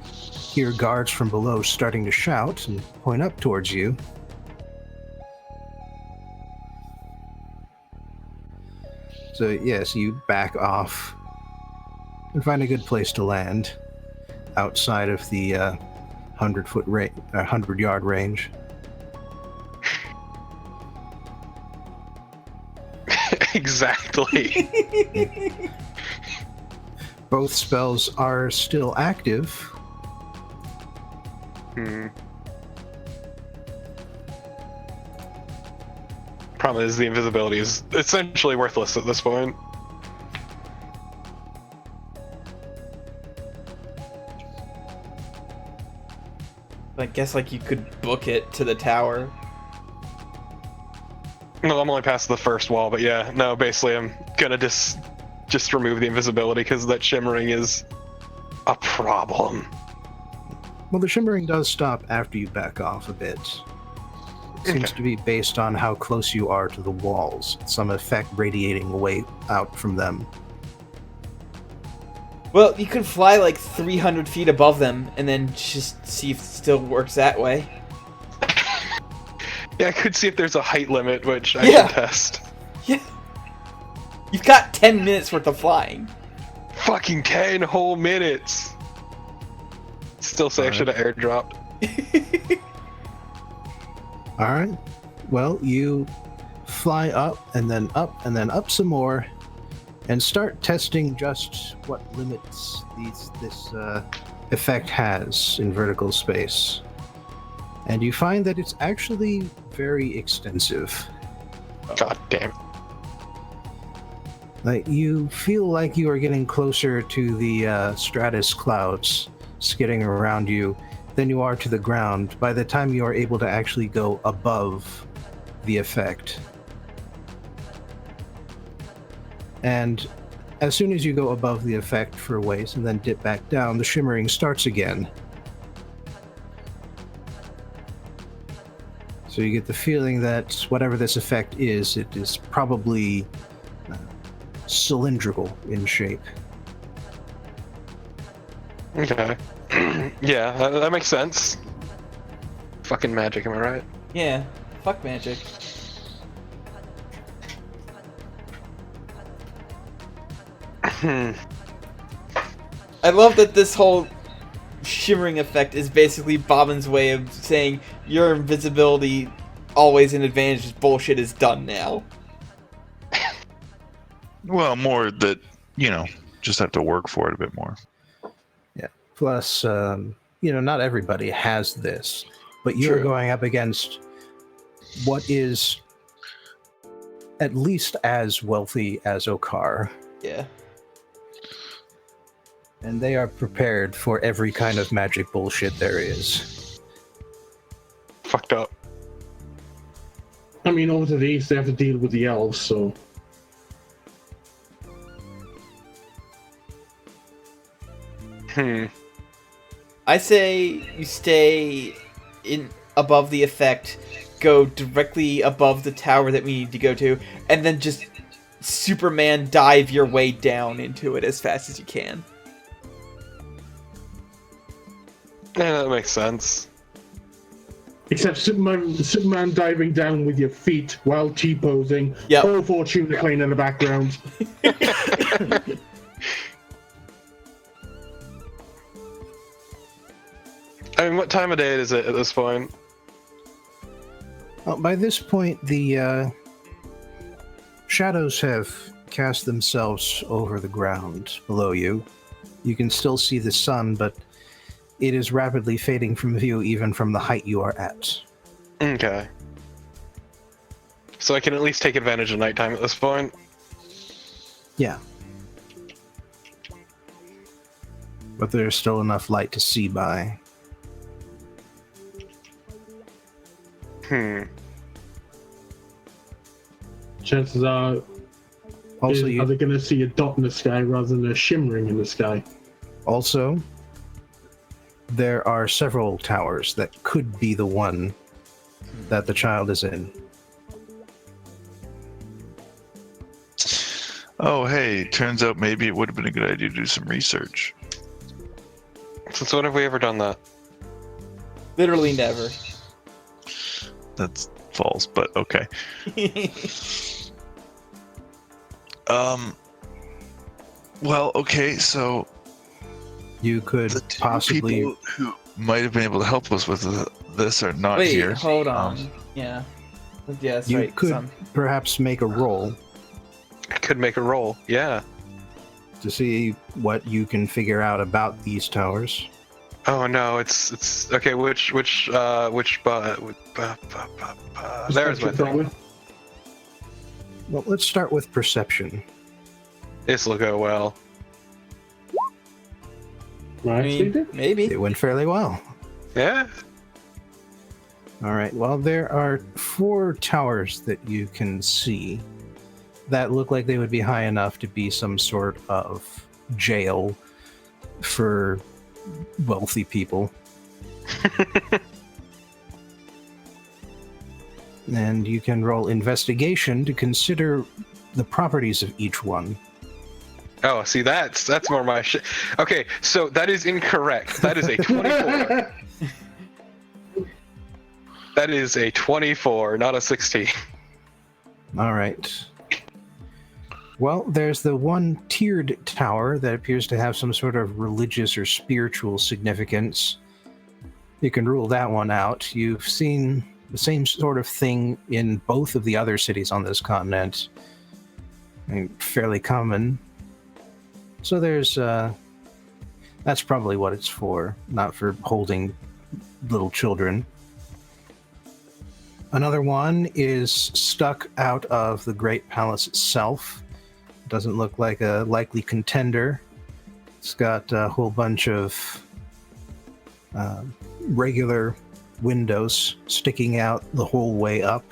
S1: hear guards from below starting to shout and point up towards you. So yes, you back off and find a good place to land outside of the 100-yard range.
S4: Exactly.
S1: Both spells are still active.
S4: Problem is, the invisibility is essentially worthless at this point.
S3: I guess like you could book it to the tower.
S4: No, I'm only past the first wall, but yeah, no, basically I'm gonna just remove the invisibility because that shimmering is a problem.
S1: Well, the shimmering does stop after you back off a bit. It seems to be based on how close you are to the walls, some effect radiating away out from them.
S3: Well, you could fly like 300 feet above them and then just see if it still works that way.
S4: Yeah, I could see if there's a height limit, which I
S3: Yeah.
S4: should test.
S3: Yeah. You've got 10 minutes worth of flying.
S4: Fucking 10 whole minutes! Still say I should have airdropped.
S1: Alright. Well, you fly up and then up some more, and start testing just what limits this effect has in vertical space. And you find that it's actually very extensive.
S4: God damn.
S1: Like, you feel like you are getting closer to the stratus clouds skidding around you than you are to the ground by the time you are able to actually go above the effect. And as soon as you go above the effect for a ways and then dip back down, the shimmering starts again. So you get the feeling that whatever this effect is, it is probably cylindrical in shape.
S4: Okay. Yeah, that makes sense. Fucking magic, am I right?
S3: Yeah, fuck magic. I love that this whole shimmering effect is basically Bobbin's way of saying your invisibility always an advantage, this bullshit is done now.
S2: Well, more that, just have to work for it a bit more.
S1: Yeah. Plus, not everybody has this, but you're
S3: True.
S1: going up against what is at least as wealthy as Okar,
S3: Yeah.
S1: and they are prepared for every kind of magic bullshit there is.
S4: Fucked up.
S5: I mean, over to the east, they have to deal with the elves, so.
S3: I say you stay in above the effect, go directly above the tower that we need to go to, and then just Superman dive your way down into it as fast as you can.
S4: Yeah, that makes sense.
S5: Except Superman diving down with your feet while T-posing.
S3: Yep.
S5: All Fortuna playing in the background.
S4: I mean, what time of day is it at this point?
S1: Well, by this point, the shadows have cast themselves over the ground below you. You can still see the sun, but it is rapidly fading from view even from the height you are at.
S4: Okay. So I can at least take advantage of nighttime at this point?
S1: Yeah. But there's still enough light to see by.
S5: Chances are,
S1: Also,
S5: are they going to see a dot in the sky rather than a shimmering in the sky?
S1: Also, there are several towers that could be the one that the child is in.
S2: Oh, hey, turns out maybe it would have been a good idea to do some research.
S4: Since when have we ever done that?
S3: Literally never.
S2: That's false, but okay. Well, okay, so
S1: You could
S2: the two
S1: possibly.
S2: people who might have been able to help us with this are not
S3: Wait,
S2: here.
S3: hold on. Yeah. Yeah, that's
S1: You
S3: right.
S1: could
S3: son.
S1: perhaps make a roll
S4: I could make a roll, yeah.
S1: to see what you can figure out about these towers.
S4: Oh no, it's okay. Which there's my thing.
S1: Well, let's start with perception.
S4: This will go well.
S3: I
S5: Right,
S3: mean,
S5: Stevie?
S3: maybe.
S1: It went fairly well.
S4: Yeah.
S1: All right. Well, there are 4 towers that you can see that look like they would be high enough to be some sort of jail for wealthy people. And you can roll investigation to consider the properties of each one.
S4: Oh, see, that's more my shit. Okay, so that is incorrect. That is a 24. That is a 24, not a 16.
S1: All right. Well, there's the one tiered tower that appears to have some sort of religious or spiritual significance. You can rule that one out. You've seen the same sort of thing in both of the other cities on this continent. I mean, fairly common. So there's, that's probably what it's for, not for holding little children. Another one is stuck out of the Great Palace itself. Doesn't look like a likely contender. It's got a whole bunch of regular windows sticking out the whole way up.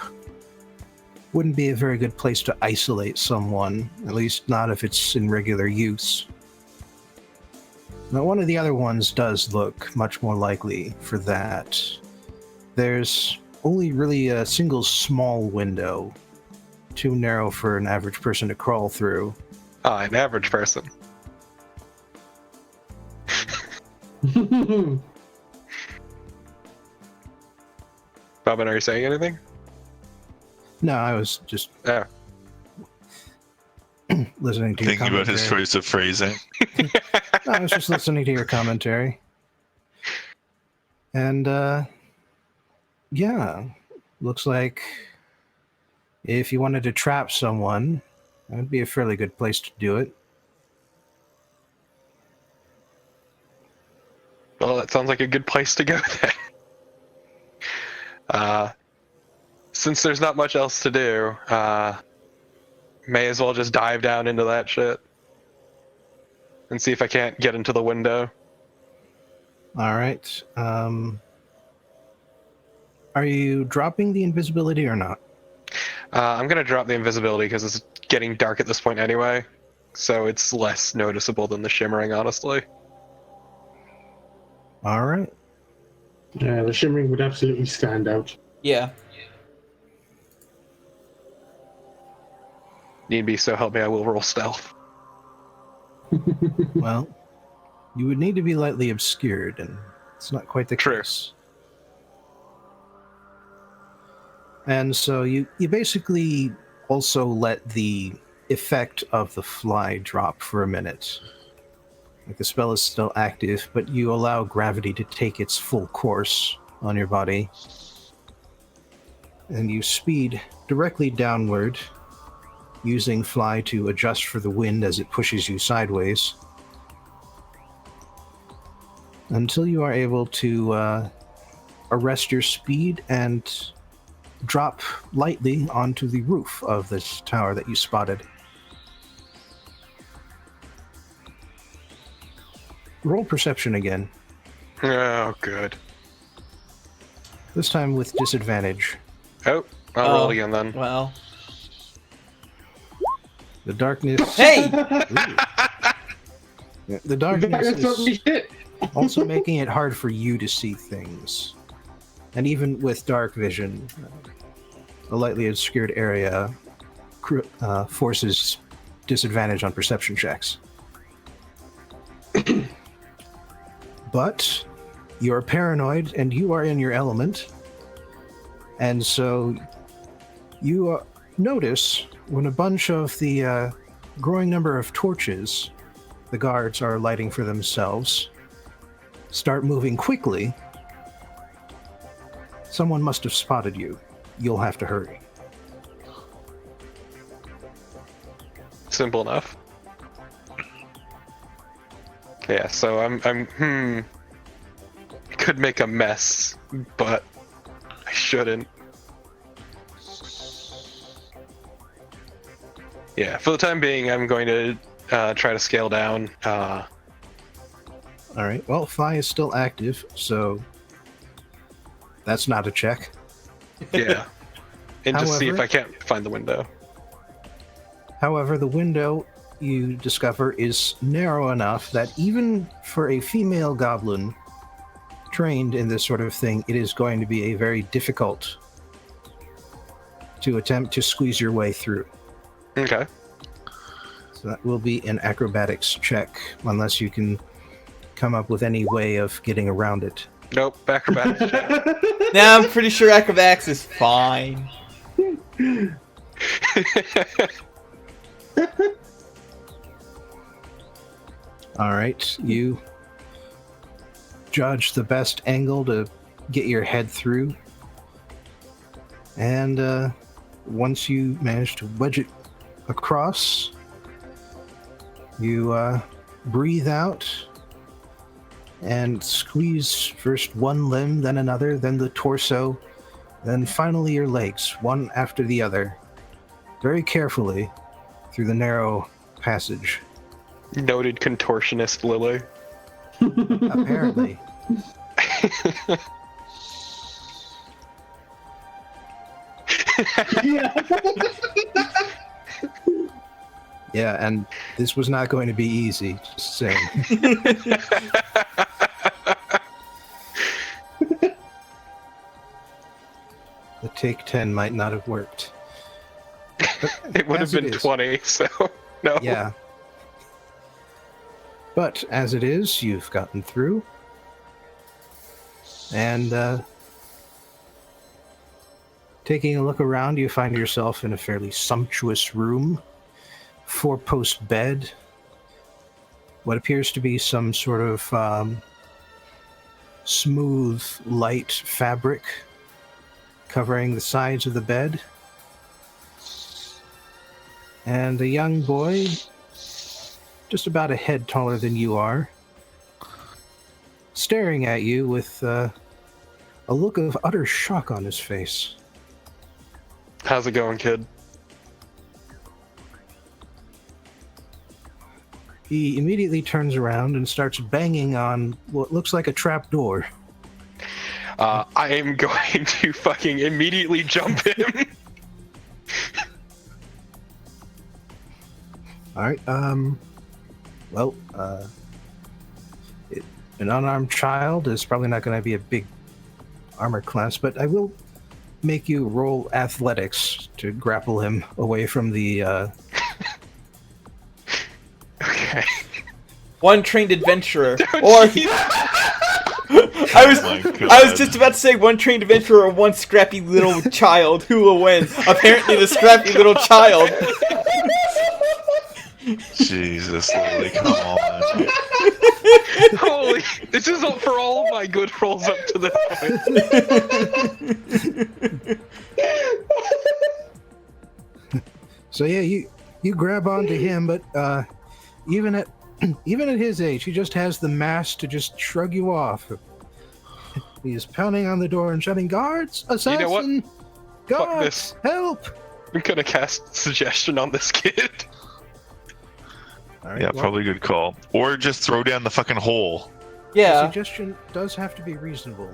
S1: Wouldn't be a very good place to isolate someone, at least not if it's in regular use. Now, one of the other ones does look much more likely for that. There's only really a single small window, too narrow for an average person to crawl through.
S4: An average person. Bobbin, are you saying anything?
S1: No, I was just listening to your
S2: Thinking
S1: commentary.
S2: about his choice of phrasing.
S1: No, I was just listening to your commentary. And, yeah, looks like if you wanted to trap someone, that would be a fairly good place to do it.
S4: Well, that sounds like a good place to go then. Since there's not much else to do, may as well just dive down into that shit and see if I can't get into the window.
S1: All right. Are you dropping the invisibility or not?
S4: I'm going to drop the invisibility because it's getting dark at this point anyway, so it's less noticeable than the shimmering, honestly.
S1: All right.
S5: Yeah, the shimmering would absolutely stand out.
S3: Yeah.
S4: Need be, so help me, I will roll stealth.
S1: Well, you would need to be lightly obscured, and it's not quite the
S4: True.
S1: case. And so you basically also let the effect of the fly drop for a minute. Like the spell is still active, but you allow gravity to take its full course on your body. And you speed directly downward, using fly to adjust for the wind as it pushes you sideways, until you are able to arrest your speed and drop lightly onto the roof of this tower that you spotted. Roll perception again,
S4: Oh, good.
S1: this time with disadvantage.
S4: Oh, I'll roll again then.
S3: Well.
S1: The darkness...
S3: Hey!
S1: Ooh. Yeah, the darkness is also making it hard for you to see things. And even with dark vision, a lightly obscured area forces disadvantage on perception checks. But you're paranoid and you are in your element. And so you notice when a bunch of the growing number of torches the guards are lighting for themselves start moving quickly, someone must have spotted you. You'll have to hurry.
S4: Simple enough. Yeah, so I'm could make a mess, but I shouldn't. Yeah, for the time being, I'm going to try to scale down.
S1: All right. Well, Phi is still active, so That's not a check.
S4: Yeah. And just see if
S1: However-
S4: I can't find the window.
S1: However, the window you discover is narrow enough that even for a female goblin trained in this sort of thing, it is going to be a very difficult to attempt to squeeze your way through.
S4: Okay.
S1: So that will be an acrobatics check, unless you can come up with any way of getting around it.
S4: Nope. Acrobatics check.
S3: Nah, I'm pretty sure acrobatics is fine.
S1: All right, you judge the best angle to get your head through, and once you manage to wedge it across, you breathe out and squeeze first one limb, then another, then the torso, then finally your legs, one after the other, very carefully through the narrow passage.
S4: Noted contortionist Lily.
S1: Apparently.
S5: Yeah.
S1: Yeah, and this was not going to be easy, just saying. The take 10 might not have worked. But
S4: It would have
S1: as it
S4: been
S1: is-
S4: 20, so no.
S1: Yeah. But as it is, you've gotten through. And taking a look around, you find yourself in a fairly sumptuous room. 4-post bed. What appears to be some sort of smooth, light fabric covering the sides of the bed. And a young boy, just about a head taller than you are, staring at you with a look of utter shock on his face.
S4: How's it going, kid?
S1: He immediately turns around and starts banging on what looks like a trap door.
S4: I am going to fucking immediately jump him.
S1: All right. An unarmed child is probably not going to be a big armor class, but I will make you roll athletics to grapple him away from the.
S4: Okay.
S3: One trained adventurer,
S4: Oh,
S3: or
S4: jeez.
S3: I
S2: Oh
S3: was just about to say one trained adventurer or one scrappy little child. Who will win? Apparently, the scrappy little child.
S2: Jesus, Lily, come on.
S4: Holy, this is all for all of my good rolls up to this point.
S1: So yeah, you grab onto him, but even at his age, he just has the mass to just shrug you off. He's pounding on the door and shouting, "Guards! Assassin!
S4: You know what? Fuck
S1: Guards!
S4: this.
S1: Help!"
S4: I'm gonna cast suggestion on this kid.
S1: All right,
S2: Yeah,
S1: well,
S2: probably a good call. Or just throw down the fucking hole.
S1: The
S3: Yeah.
S1: suggestion does have to be reasonable.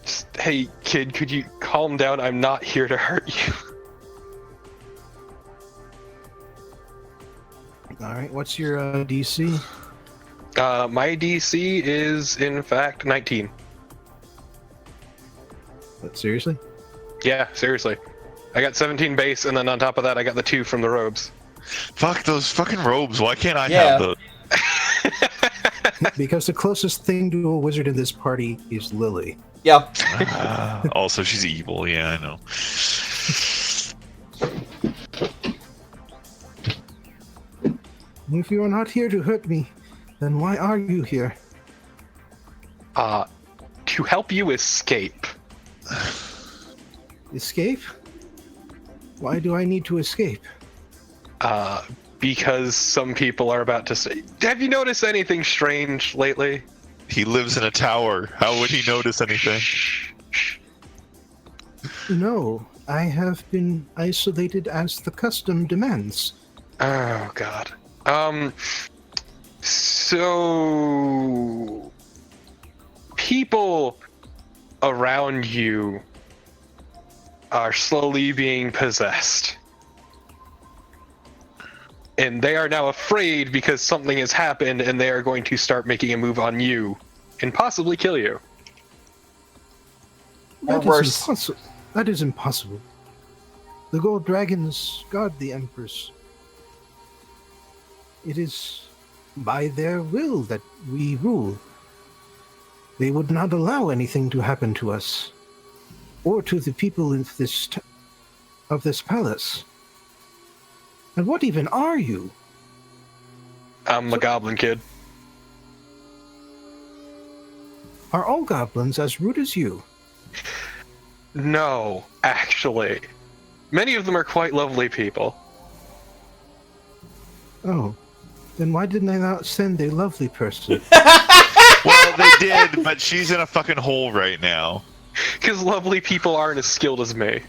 S4: Just, hey, kid, could you calm down? I'm not here to hurt you.
S1: All right, what's your DC?
S4: My DC is, in fact, 19.
S1: But seriously?
S4: Yeah, seriously. I got 17 base, and then on top of that, I got the 2 from the robes.
S2: Fuck those fucking robes. Why can't I
S3: Yeah.
S2: have those?
S1: Because the closest thing to a wizard in this party is Lily.
S3: Yeah.
S2: Also, she's evil. Yeah, I know.
S1: If you are not here to hurt me, then why are you here?
S4: To help you escape.
S1: Escape? Why do I need to escape?
S4: Because some people are about to say. Have you noticed anything strange lately?
S2: He lives in a tower. How would he notice anything?
S1: No, I have been isolated as the custom demands.
S4: Oh God. So people around you are slowly being possessed. And they are now afraid because something has happened, and they are going to start making a move on you and possibly kill you.
S3: Or worse.
S1: That is impossible. The gold dragons guard the Empress. It is by their will that we rule. They would not allow anything to happen to us, or to the people of this palace. And what even are you?
S4: I'm a goblin kid.
S1: Are all goblins as rude as you?
S4: No, actually. Many of them are quite lovely people.
S1: Oh, then why didn't they not send a lovely person?
S2: Well, they did, but she's in a fucking hole right now.
S4: Because lovely people aren't as skilled as me.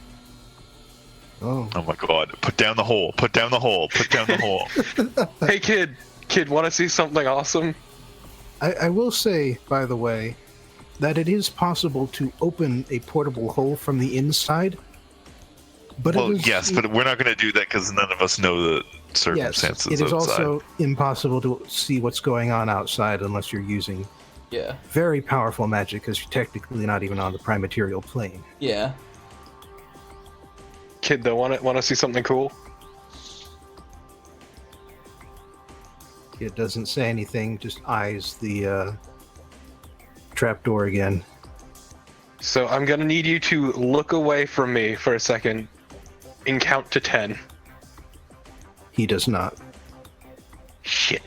S1: Oh.
S2: Oh my god. Put down the hole. Put down the hole. Put down the hole.
S4: Hey kid, want to see something awesome?
S1: I will say, by the way, that it is possible to open a portable hole from the inside. But
S2: Well,
S1: it is,
S2: yes, but we're not going to do that because none of us know the
S1: yes,
S2: circumstances
S1: it is
S2: outside.
S1: also impossible to see what's going on outside unless you're using
S3: Yeah.
S1: very powerful magic, because you're technically not even on the prime material plane.
S3: Yeah.
S4: Kid, though, want to see something cool?
S1: It doesn't say anything, just eyes the trapdoor again.
S4: So I'm gonna need you to look away from me for a second and count to 10.
S1: He does not.
S4: Shit.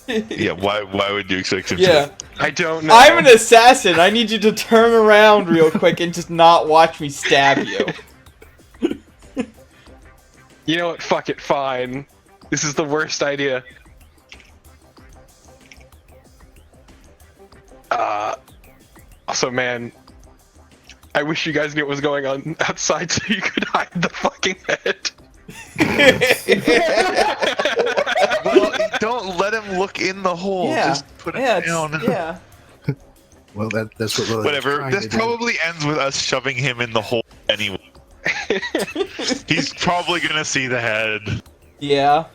S2: Yeah, why would you expect him
S3: Yeah.
S2: to?
S4: I don't know.
S3: I'm an assassin. I need you to turn around real quick and just not watch me stab you.
S4: You know what? Fuck it. Fine. This is the worst idea. Also, man, I wish you guys knew what was going on outside so you could hide the fucking head.
S2: Well, don't let him look in the hole.
S3: Yeah.
S2: Just put it down.
S3: Yeah.
S1: Well, that's what Lily was
S2: Whatever.
S1: trying
S2: This
S1: to do.
S2: probably ends with us shoving him in the hole anyway. He's probably gonna see the head.
S3: Yeah.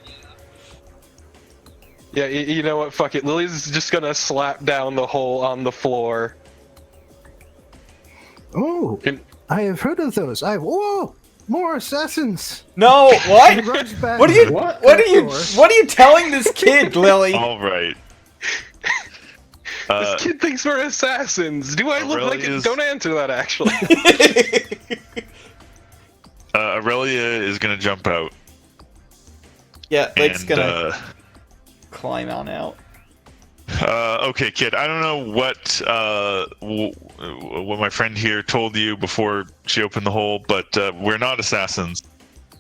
S4: Yeah, you know what? Fuck it. Lily's just gonna slap down the hole on the floor.
S1: Oh,
S4: And-
S1: I have heard of those. Whoa, more assassins.
S3: No, what?
S1: He runs back
S3: What are you?
S1: to the
S3: What are you?
S1: door.
S3: What are you telling this kid, Lily?
S2: All right.
S4: This kid thinks we're assassins. Do I look like it?
S2: Aurelia's-
S4: Don't answer that, actually.
S2: Aurelia is gonna jump out.
S3: Yeah, Lake's
S2: and,
S3: gonna climb on out.
S2: Okay, kid. I don't know what my friend here told you before she opened the hole, but we're not assassins.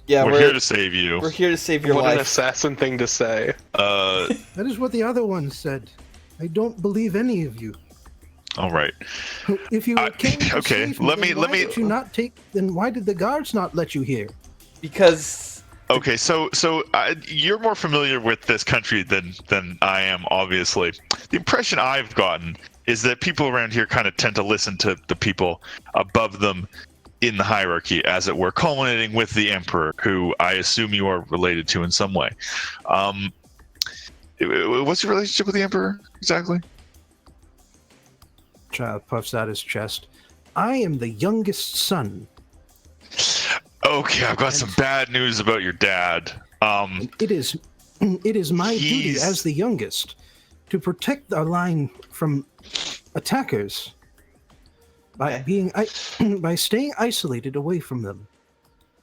S3: Yeah,
S2: we're here to save you.
S3: we're here to save your
S4: What an
S3: life.
S4: assassin thing to say.
S1: That is what the other one said. I don't believe any of you.
S2: All right.
S1: If you came to
S2: okay,
S1: save
S2: let
S1: then
S2: me-
S1: why did you not take? Then why did the guards not let you here?
S3: Because
S2: Okay, so you're more familiar with this country than I am, obviously. The impression I've gotten is that people around here kind of tend to listen to the people above them in the hierarchy, as it were, culminating with the Emperor, who I assume you are related to in some way. What's your relationship with the Emperor, exactly?
S1: Child puffs out his chest. I am the youngest son.
S2: Okay, I've got some bad news about your dad.
S1: It is my duty
S2: He's-
S1: as the youngest to protect our line from attackers by by staying isolated away from them.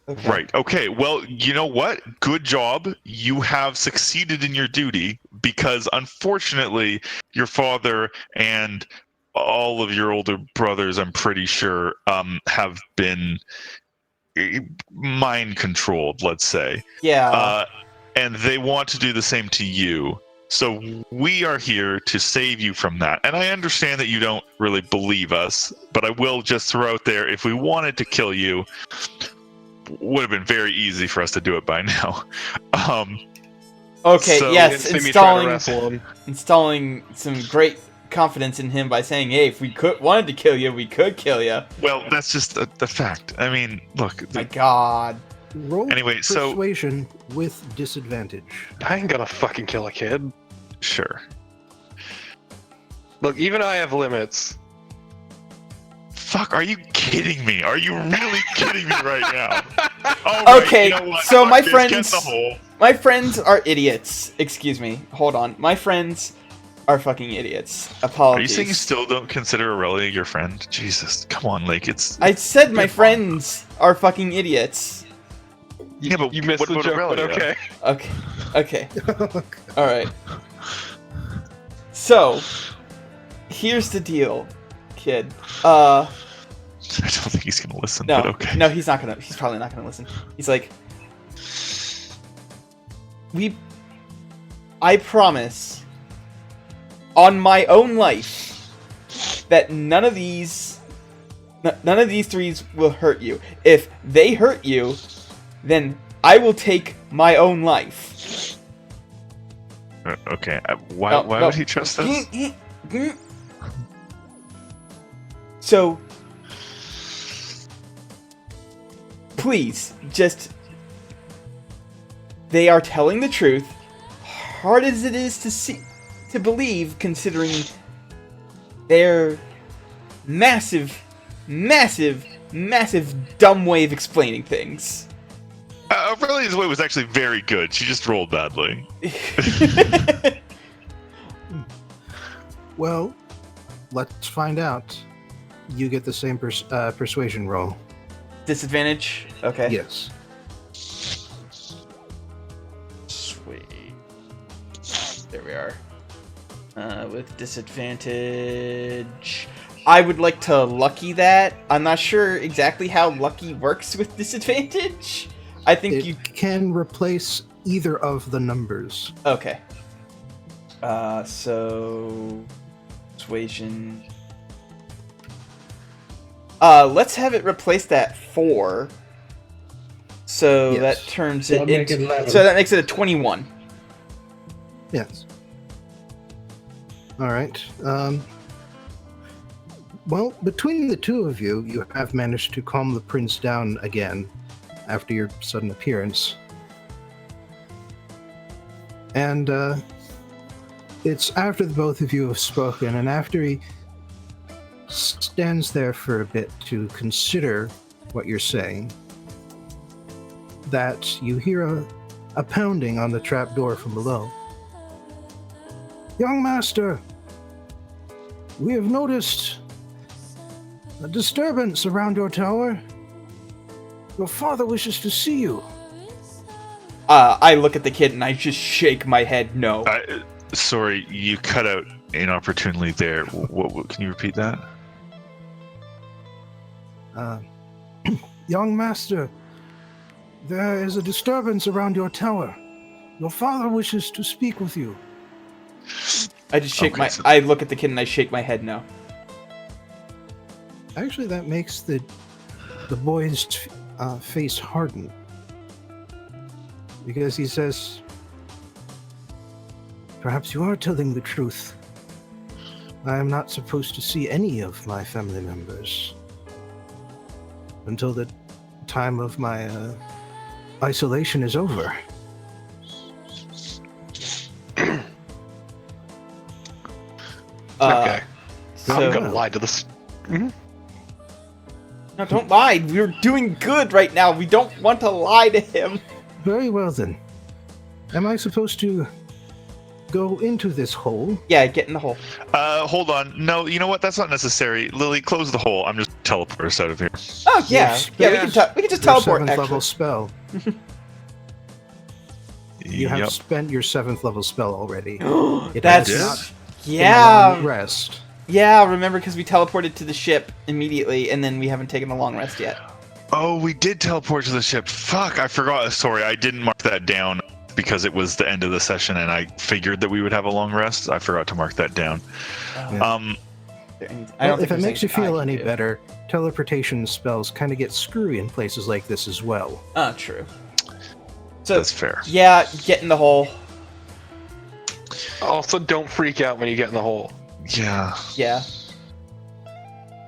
S3: okay.
S2: Right. Okay. Well, you know what? Good job. You have succeeded in your duty because, unfortunately, your father and all of your older brothers, I'm pretty sure, have been mind controlled, let's say.
S3: Yeah.
S2: And they want to do the same to you. So we are here to save you from that. And I understand that you don't really believe us, but I will just throw out there, if we wanted to kill you, would have been very easy for us to do it by now.
S3: Okay.
S2: so-
S3: Yes.
S4: See me try to
S3: Installing
S4: wrestle him.
S3: installing some great confidence in him by saying, "Hey, if we wanted to kill you, we could kill you."
S2: Well, that's just the fact. I mean, look.
S3: My God.
S1: Roll
S2: Anyway, so-
S1: persuasion with disadvantage.
S4: I ain't gonna fucking kill a kid.
S2: Sure.
S4: Look, even I have limits.
S2: Fuck, are you kidding me? Are you really kidding me right now? All right,
S3: Okay,
S2: you know what?
S3: so
S2: Fuck
S3: my
S2: this,
S3: friends-
S2: get the hole.
S3: My friends are idiots. Excuse me. Hold on. My friends are fucking idiots.
S2: Are you
S3: Apologies.
S2: saying you still don't consider Aurelia your friend? Jesus, come on, like it's.
S3: I said my friends are fucking idiots.
S2: Yeah, but
S4: You missed
S2: what
S4: the
S2: about
S4: joke, but
S2: Aurelia?
S4: okay.
S3: Okay. Alright. So, here's the deal, kid.
S2: I don't think he's gonna listen.
S3: No,
S2: But okay.
S3: no, he's probably not gonna listen. He's like, I promise, on my own life, that none of these threes will hurt you. If they hurt you, then I will take my own life.
S2: Okay. Why
S3: No,
S2: would he trust us?
S3: So, please, just... They are telling the truth, hard as it is to believe, considering their massive dumb way of explaining things.
S2: Aurelia's way was actually very good. She just rolled badly.
S1: Well, let's find out. You get the same persuasion roll.
S3: Disadvantage? Okay.
S1: Yes.
S3: Sweet. There we are. With disadvantage... I would like to lucky that. I'm not sure exactly how lucky works with disadvantage. I think
S1: It
S3: you...
S1: can replace either of the numbers.
S3: Okay. So... Persuasion... let's have it replace that 4. So
S1: Yes.
S3: that turns
S5: That'll
S3: it
S5: make
S3: into...
S5: it 11.
S3: So that makes it a 21.
S1: Yes. All right. Well, between the two of you, you have managed to calm the prince down again after your sudden appearance. And it's after the both of you have spoken, and after he stands there for a bit to consider what you're saying, that you hear a pounding on the trap door from below. Young master, we have noticed a disturbance around your tower. Your father wishes to see you.
S3: I look at the kid and I just shake my head no.
S2: Sorry, you cut out inopportunely there. What can you repeat that?
S1: Young master, there is a disturbance around your tower. Your father wishes to speak with you.
S3: I just shake
S2: Okay, so-
S3: I look at the kid and I shake my head no.
S1: Actually, that makes the boy's face harden. Because he says, perhaps you are telling the truth. I am not supposed to see any of my family members until the time of my isolation is over.
S4: Okay. I'm
S3: So,
S4: gonna lie to this.
S3: no, don't lie. We're doing good right now. We don't want to lie to him.
S1: Very well then. Am I supposed to go into this hole?
S3: Yeah, get in the hole.
S2: Hold on. No, you know what? That's not necessary. Lily, close the hole. I'm just teleport us out of here.
S3: Oh yeah,
S1: Yes.
S3: we can just
S1: Your
S3: teleport.
S1: 7th
S3: Actually,
S1: level spell. You have spent your 7th level spell already. It
S3: that's
S1: has not been a
S3: yeah,
S1: long rest.
S3: yeah. Remember, because we teleported to the ship immediately, and then we haven't taken a long rest yet.
S2: Oh, we did teleport to the ship. Fuck, I forgot. Sorry, I didn't mark that down because it was the end of the session and I figured that we would have a long rest. I forgot to mark that down.
S1: Yeah.
S3: I don't
S1: Well,
S3: think
S1: if it
S3: there's
S1: makes you
S3: anything I
S1: feel
S3: can
S1: any
S3: do.
S1: better, teleportation spells kind of get screwy in places like this as well.
S3: Oh, true. So
S2: That's fair.
S3: yeah, get in the hole.
S4: Also, don't freak out when you get in the hole.
S2: Yeah.
S3: Yeah.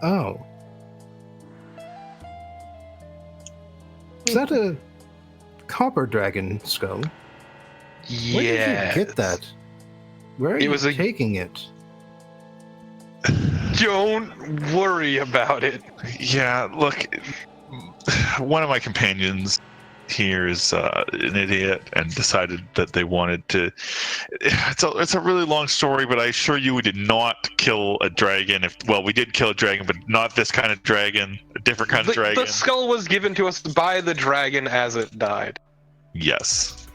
S1: Oh. Is that a copper dragon skull? Where did you get that? Where are
S4: It
S1: you
S4: was a-
S1: taking it?
S4: Don't worry about it.
S2: Yeah, look, one of my companions here is an idiot and decided that they wanted to. It's a really long story, but I assure you we did not kill a dragon. Well, we did kill a dragon, but not this kind of dragon, a different kind of dragon.
S4: The skull was given to us by the dragon as it died.
S2: Yes.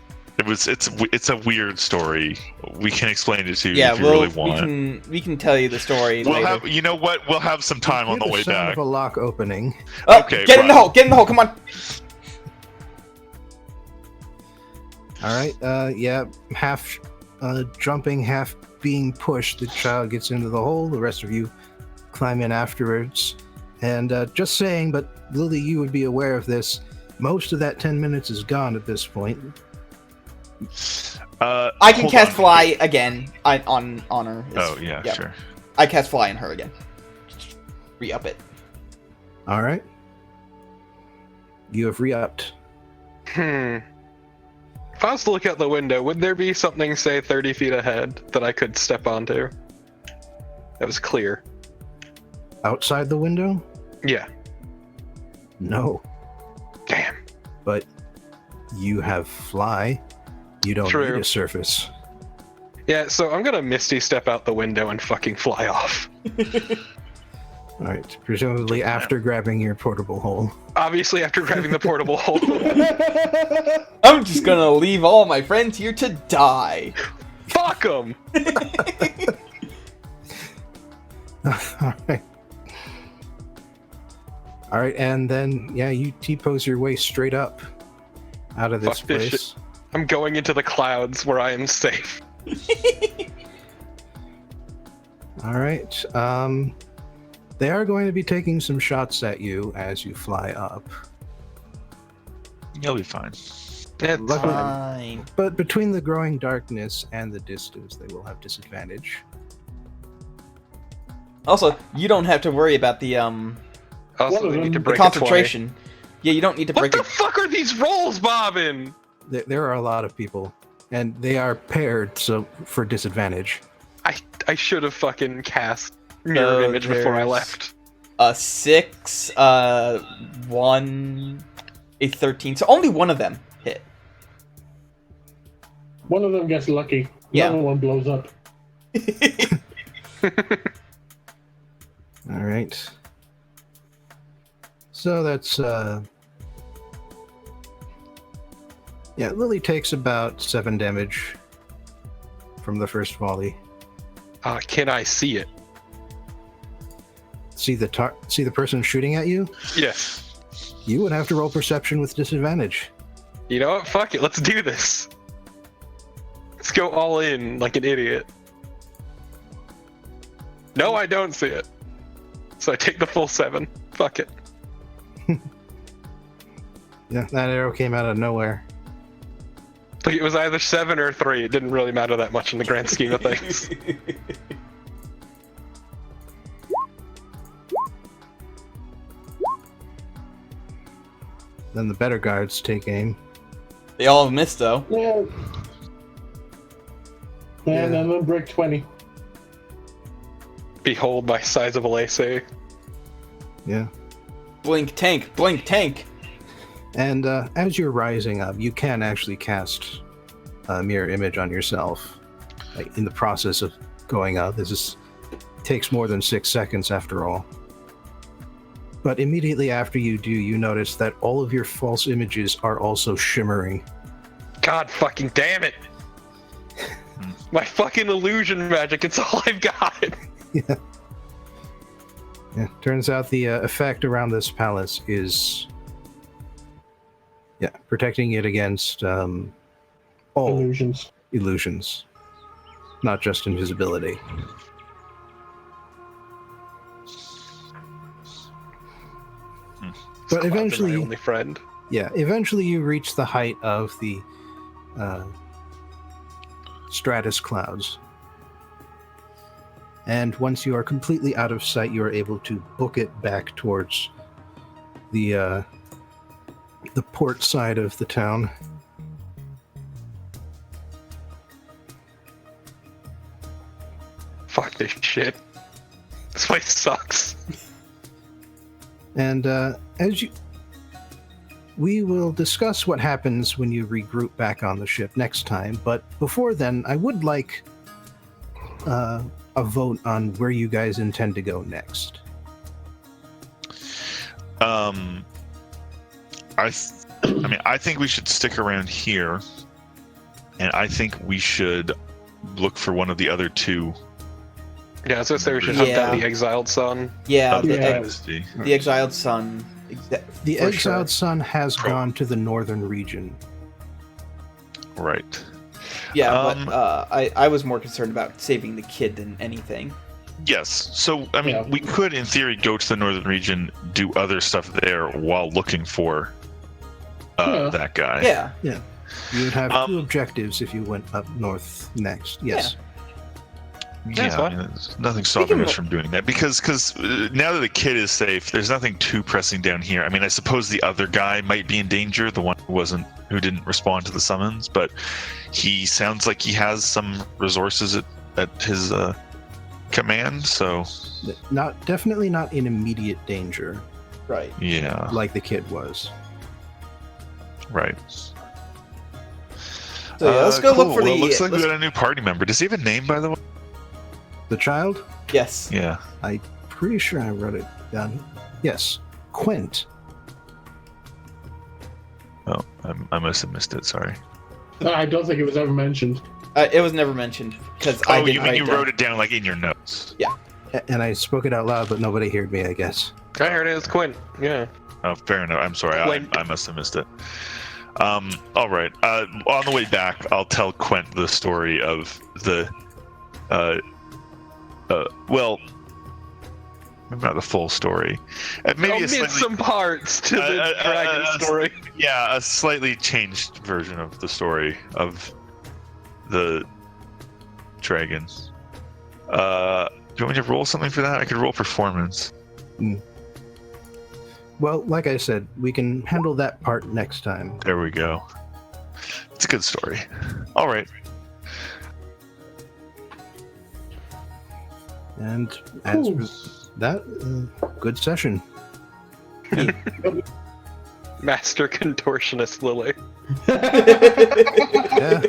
S2: It's a weird story. We can explain it to you
S3: Yeah,
S2: if you really want.
S3: we can tell you the story
S2: We'll
S3: later.
S2: have, you know what? We'll have some time on
S1: Hear
S2: the way
S1: sound
S2: back.
S1: of a lock opening.
S3: Oh,
S2: Okay,
S3: get in the
S2: right.
S3: hole! Get in the hole! Come on!
S1: All right. Yeah. Half jumping, half being pushed. The child gets into the hole. The rest of you climb in afterwards. And just saying, but Lily, you would be aware of this. Most of that 10 minutes is gone at this point.
S3: I can
S2: Hold
S3: cast
S2: on.
S3: fly again on her.
S2: Oh yeah,
S3: Yep.
S2: sure.
S3: I cast fly on her again. Re-up it.
S1: All right. You have re-upped.
S4: If I was to look out the window, would there be something, say, 30 feet ahead that I could step onto? That was clear.
S1: Outside the window?
S4: Yeah.
S1: No.
S4: Damn.
S1: But you have fly. You don't
S4: True.
S1: need a surface.
S4: Yeah, so I'm gonna Misty step out the window and fucking fly off.
S1: All right. Presumably after grabbing your portable hole.
S4: Obviously, after grabbing the portable hole.
S3: I'm just gonna leave all my friends here to die.
S4: Fuck them!
S1: All right. All right, and then yeah, you T-pose your way straight up out of this
S4: Fuck this
S1: place.
S4: shit. I'm going into the clouds where I am safe.
S1: All right. They are going to be taking some shots at you as you fly up.
S2: You'll be fine.
S4: It's
S1: Luckily-
S4: fine.
S3: Fine.
S1: But between the growing darkness and the distance, they will have disadvantage.
S3: Also, you don't have to worry about the
S4: Also, they need to
S3: the
S4: break
S3: concentration. Yeah, you don't need to
S4: What
S3: break
S4: the
S3: it.
S4: fuck are these rolls, Bobbin?
S1: There are a lot of people, and they are paired, so for disadvantage.
S4: I should have fucking cast mirror image before I
S3: there's
S4: left.
S3: A 6, 1, a 13. So only one of them hit.
S5: One of them gets lucky.
S3: Yeah.
S5: The other one blows up.
S1: All right. So that's yeah. Lily takes about 7 damage from the first volley.
S4: Can I see it?
S1: See the person shooting at you?
S4: Yes.
S1: You would have to roll perception with disadvantage.
S4: You know what? Fuck it. Let's do this. Let's go all in like an idiot. No, I don't see it. So I take the full 7. Fuck it.
S1: Yeah, that arrow came out of nowhere.
S4: Like, it was either 7 or 3. It didn't really matter that much in the grand scheme of things.
S1: Then the better guards take aim.
S3: They all have missed though.
S5: Yeah. And
S1: Yeah.
S5: then break 20.
S4: Behold my sizable AC.
S1: Yeah.
S3: Blink tank, blink tank.
S1: And as you're rising up, you can actually cast a mirror image on yourself. Like, in the process of going up, takes more than 6 seconds after all. But immediately after you do, you notice that all of your false images are also shimmering.
S4: God fucking damn it! My fucking illusion magic, it's all I've got!
S1: Yeah. Turns out the effect around this palace is protecting it against all
S5: Illusions.
S1: illusions, not just invisibility. But
S4: Clouds are
S1: eventually,
S4: my only friend.
S1: eventually you reach the height of the stratus clouds. And once you are completely out of sight, you are able to book it back towards the port side of the town.
S4: Fuck this shit. This place sucks.
S1: And we will discuss what happens when you regroup back on the ship next time. But before then, I would like a vote on where you guys intend to go next.
S2: I think we should stick around here, and I think we should look for one of the other two.
S4: Yeah, I was gonna say we should hunt down
S3: Yeah.
S4: the exiled son.
S3: Yeah,
S2: of the
S3: the
S2: dynasty.
S3: exiled son.
S1: The
S3: for
S1: exiled
S3: sure.
S1: son has
S2: Pro-
S1: gone to the northern region.
S2: Right.
S3: Yeah,
S2: Um,
S3: but I was more concerned about saving the kid than anything.
S2: Yes. So, I mean,
S5: Yeah.
S2: we could, in theory, go to the northern region, do other stuff there while looking for
S5: Yeah.
S2: that guy.
S3: Yeah.
S1: You would have
S2: Um,
S1: two objectives if you went up north next. Yes.
S4: That's
S2: Yeah,
S4: fine.
S2: there's nothing stopping
S3: can-
S2: us from doing that because now that the kid is safe, there's nothing too pressing down here. I mean, I suppose the other guy might be in danger, the one who didn't respond to the summons, but he sounds like he has some resources at his command. So
S1: Definitely not in immediate danger
S3: Right.
S2: yeah,
S1: like the kid was.
S2: right.
S3: So yeah, let's go
S2: cool.
S3: look for
S2: Well,
S3: the.
S2: looks like we
S3: let's-
S2: got a new party member. Does he have a name, by the way?
S1: The child?
S3: Yes.
S2: Yeah.
S1: Pretty sure I wrote it down. Yes. Quint.
S2: Oh, I must have missed it. Sorry.
S5: I don't think it was ever mentioned.
S3: It was never mentioned because I
S2: Oh,
S3: didn't
S2: you mean
S3: write
S2: you
S3: down.
S2: wrote it down like in your notes?
S1: And I spoke it out loud, but nobody heard me, I guess.
S4: I heard it was Quint. Yeah.
S2: Oh, fair enough. I'm sorry.
S4: Quint.
S2: I must have missed it. All right. On the way back, I'll tell Quint the story of the. Well, maybe not the full story. Maybe a
S4: Omit
S2: slightly,
S4: some parts to the dragon story.
S2: yeah, a slightly changed version of the story of the dragon. Do you want me to roll something for that? I could roll performance.
S1: Well, like I said, we can handle that part next time.
S2: There we go. It's a good story. All right.
S1: And as
S5: Ooh.
S1: for that, good session.
S4: Master contortionist Lily.
S1: Yeah.